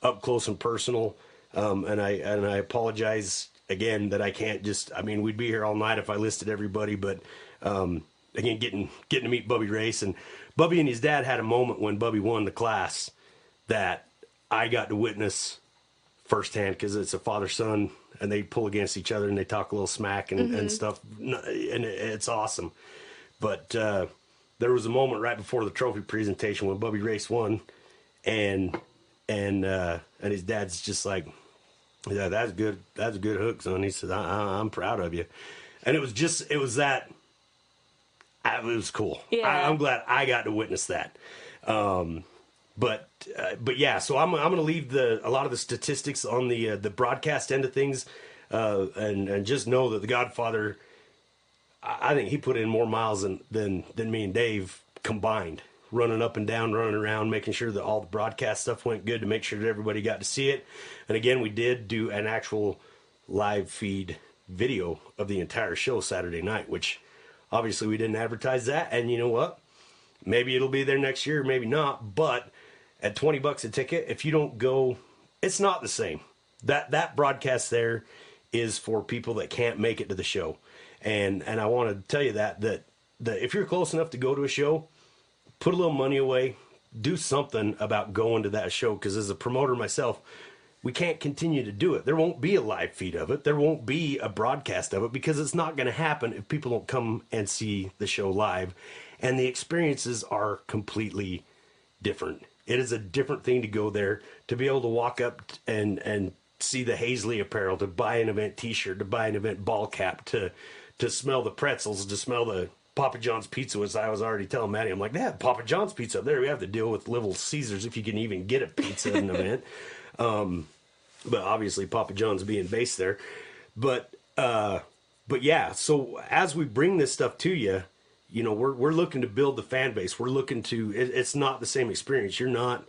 up close and personal. And I apologize again that I can't we'd be here all night if I listed everybody, but, again, getting to meet Bubby Race, and Bubby and his dad had a moment when Bubby won the class that I got to witness firsthand, because it's a father-son and they pull against each other and they talk a little smack and stuff. And it's awesome. But, there was a moment right before the trophy presentation when Bubby Race won, and his dad's just like, "Yeah, that's good. That's a good hook, son." He said, I'm proud of you. And it was cool. Yeah. I'm glad I got to witness that. But yeah, so I'm going to leave a lot of the statistics on the broadcast end of things, and just know that the Godfather, I think he put in more miles than me and Dave combined, running up and down, running around, making sure that all the broadcast stuff went good to make sure that everybody got to see it. And again, we did do an actual live feed video of the entire show Saturday night, which obviously we didn't advertise that. And you know what? Maybe it'll be there next year, maybe not. But at $20 a ticket, if you don't go, it's not the same. That broadcast there is for people that can't make it to the show. And I want to tell you that if you're close enough to go to a show, put a little money away, do something about going to that show. Because as a promoter myself, we can't continue to do it. There won't be a live feed of it. There won't be a broadcast of it because it's not going to happen if people don't come and see the show live. And the experiences are completely different. It is a different thing to go there, to be able to walk up and see the Hazley apparel, to buy an event t-shirt, to buy an event ball cap, to smell the pretzels, to smell the Papa John's pizza. As I was already telling Maddie, I'm like, they have Papa John's pizza up there. We have to deal with Little Caesars if you can even get a pizza at an event. But obviously Papa John's being based there. But yeah, so as we bring this stuff to you, you know, we're looking to build the fan base. We're looking to, it's not the same experience. You're not,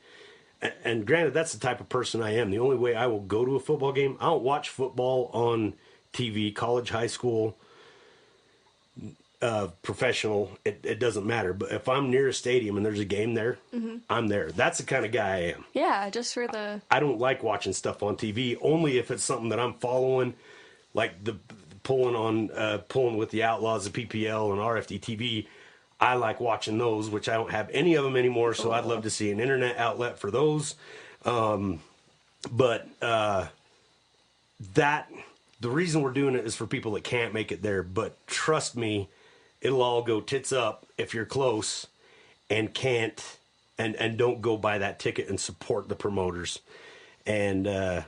and granted, that's the type of person I am. The only way I will go to a football game, I don't watch football on TV, college, high school, professional, it doesn't matter. But if I'm near a stadium and there's a game there, I'm there. That's the kind of guy I am. Yeah, just for the... I don't like watching stuff on TV, only if it's something that I'm following, like the pulling with the Outlaws, the PPL, and RFD TV. I like watching those, which I don't have any of them anymore, so I'd love to see an internet outlet for those. But the reason we're doing it is for people that can't make it there. But trust me, it'll all go tits up if you're close and can't and don't go buy that ticket and support the promoters. And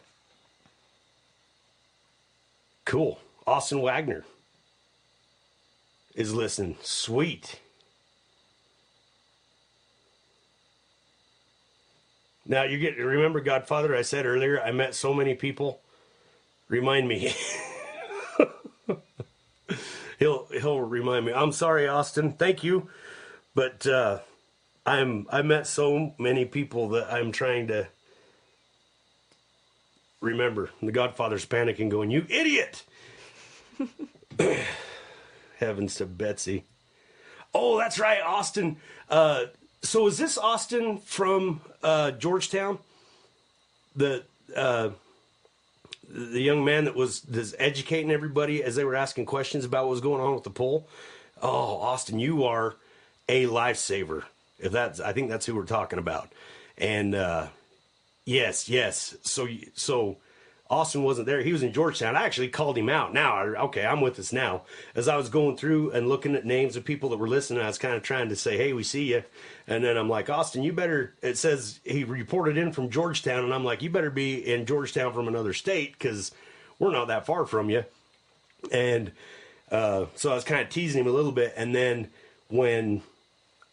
cool. Austin Wagner is listening. Sweet. Now remember, Godfather, I said earlier, I met so many people. Remind me. He'll remind me. I'm sorry, Austin. Thank you. But I met so many people that I'm trying to remember. And the Godfather's panicking, going, "You idiot!" Heavens to Betsy. Oh, that's right, Austin. So is this Austin from Georgetown? The young man that was educating everybody as they were asking questions about what was going on with the poll? Oh, Austin, you are a lifesaver. I think that's who we're talking about. And yes. So Austin wasn't there. He was in Georgetown. I actually called him out. Now, okay, I'm with us now. As I was going through and looking at names of people that were listening, I was kind of trying to say, hey, we see you. And then I'm like, Austin, you better, it says he reported in from Georgetown. And I'm like, you better be in Georgetown from another state because we're not that far from you. And so I was kind of teasing him a little bit. And then when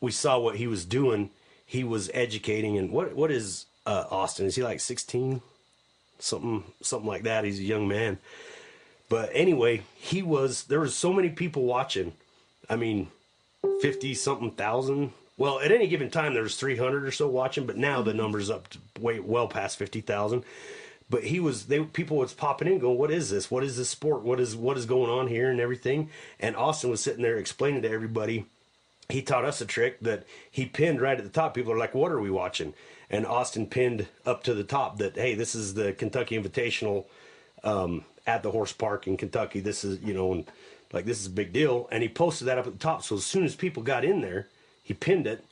we saw what he was doing, he was educating. And what is Austin? Is he like 16? Something like that. He's a young man. But anyway, there was so many people watching. I mean, 50 something thousand. Well, at any given time, there was 300 or so watching, but now the number's up to well past 50,000. But people was popping in going, what is this? What is this sport? What is going on here and everything? And Austin was sitting there explaining to everybody. He taught us a trick that he pinned right at the top. People are like, what are we watching? And Austin pinned up to the top that, hey, this is the Kentucky Invitational at the horse park in Kentucky. This is, and like, this is a big deal. And he posted that up at the top. So as soon as people got in there, he pinned it.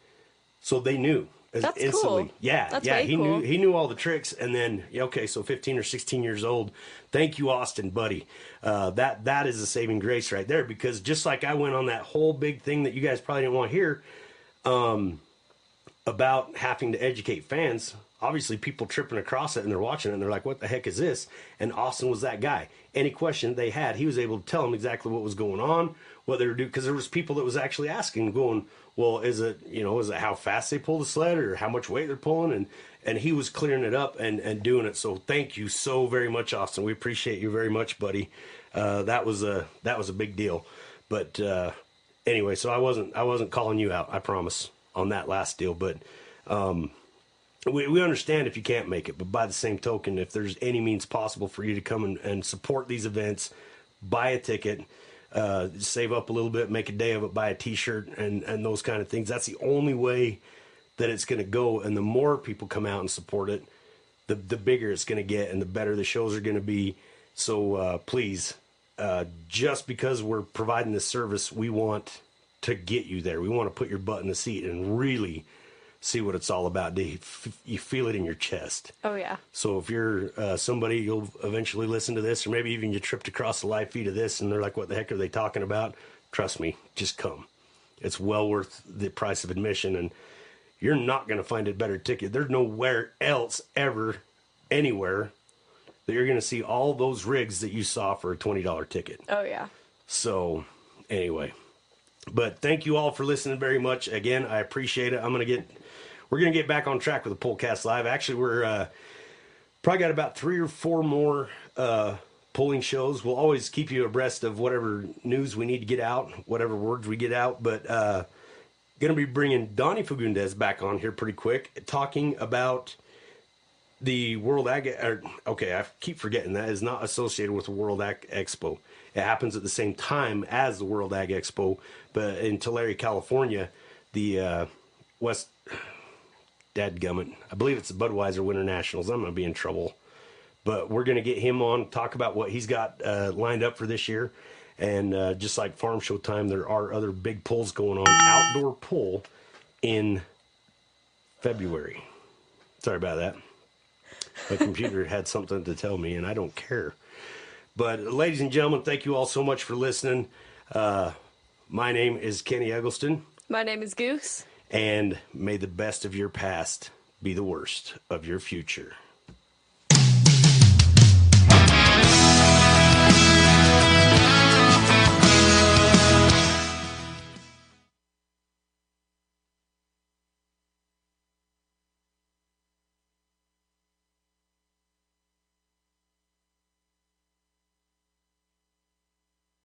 So they knew That's instantly. Cool. Yeah. That's yeah. Cool. He knew all the tricks. And then, okay, so 15 or 16 years old. Thank you, Austin, buddy. That is a saving grace right there, because just like I went on that whole big thing that you guys probably didn't want to hear, about having to educate fans. Obviously, people tripping across it and they're watching it and they're like, what the heck is this? And Austin was that guy. Any question they had, he was able to tell them exactly what was going on, what they were doing. Because there was people that was actually asking, going, well, is it how fast they pull the sled or how much weight they're pulling? And he was clearing it up and doing it. So thank you so very much, Austin. We appreciate you very much, buddy. That was a big deal. But anyway, so I wasn't calling you out, I promise, on that last deal. But we understand if you can't make it, but by the same token, if there's any means possible for you to come and support these events, buy a ticket, save up a little bit, make a day of it, buy a t-shirt and those kind of things. That's the only way that it's going to go. And the more people come out and support it, the bigger it's going to get and the better the shows are going to be. So please, just because we're providing this service, we want to get you there. We want to put your butt in the seat and really see what it's all about. You feel it in your chest. Oh, yeah. So if you're somebody, you'll eventually listen to this, or maybe even you tripped across the live feed of this and they're like, what the heck are they talking about? Trust me, just come. It's well worth the price of admission, and you're not going to find a better ticket. There's nowhere else ever, anywhere, that you're going to see all those rigs that you saw for a $20 ticket. Oh, yeah. So, anyway. But thank you all for listening very much. Again, I appreciate it. We're going to get back on track with the Pullcast Live. Actually, we're probably got about 3 or 4 more polling shows. We'll always keep you abreast of whatever news we need to get out, whatever words we get out. But going to be bringing Donnie Fagundes back on here pretty quick, talking about the World Ag. Okay, I keep forgetting that is not associated with the World Ag Expo. It happens at the same time as the World Ag Expo, but in Tulare, California, the West. Dadgummit. I believe it's the Budweiser Winter Nationals. I'm going to be in trouble. But we're going to get him on, talk about what he's got lined up for this year. And just like Farm Show time, there are other big pulls going on. Outdoor pull in February. Sorry about that. My computer had something to tell me, and I don't care. But ladies and gentlemen, thank you all so much for listening. My name is Kenny Eggleston. My name is Goose. And may the best of your past be the worst of your future.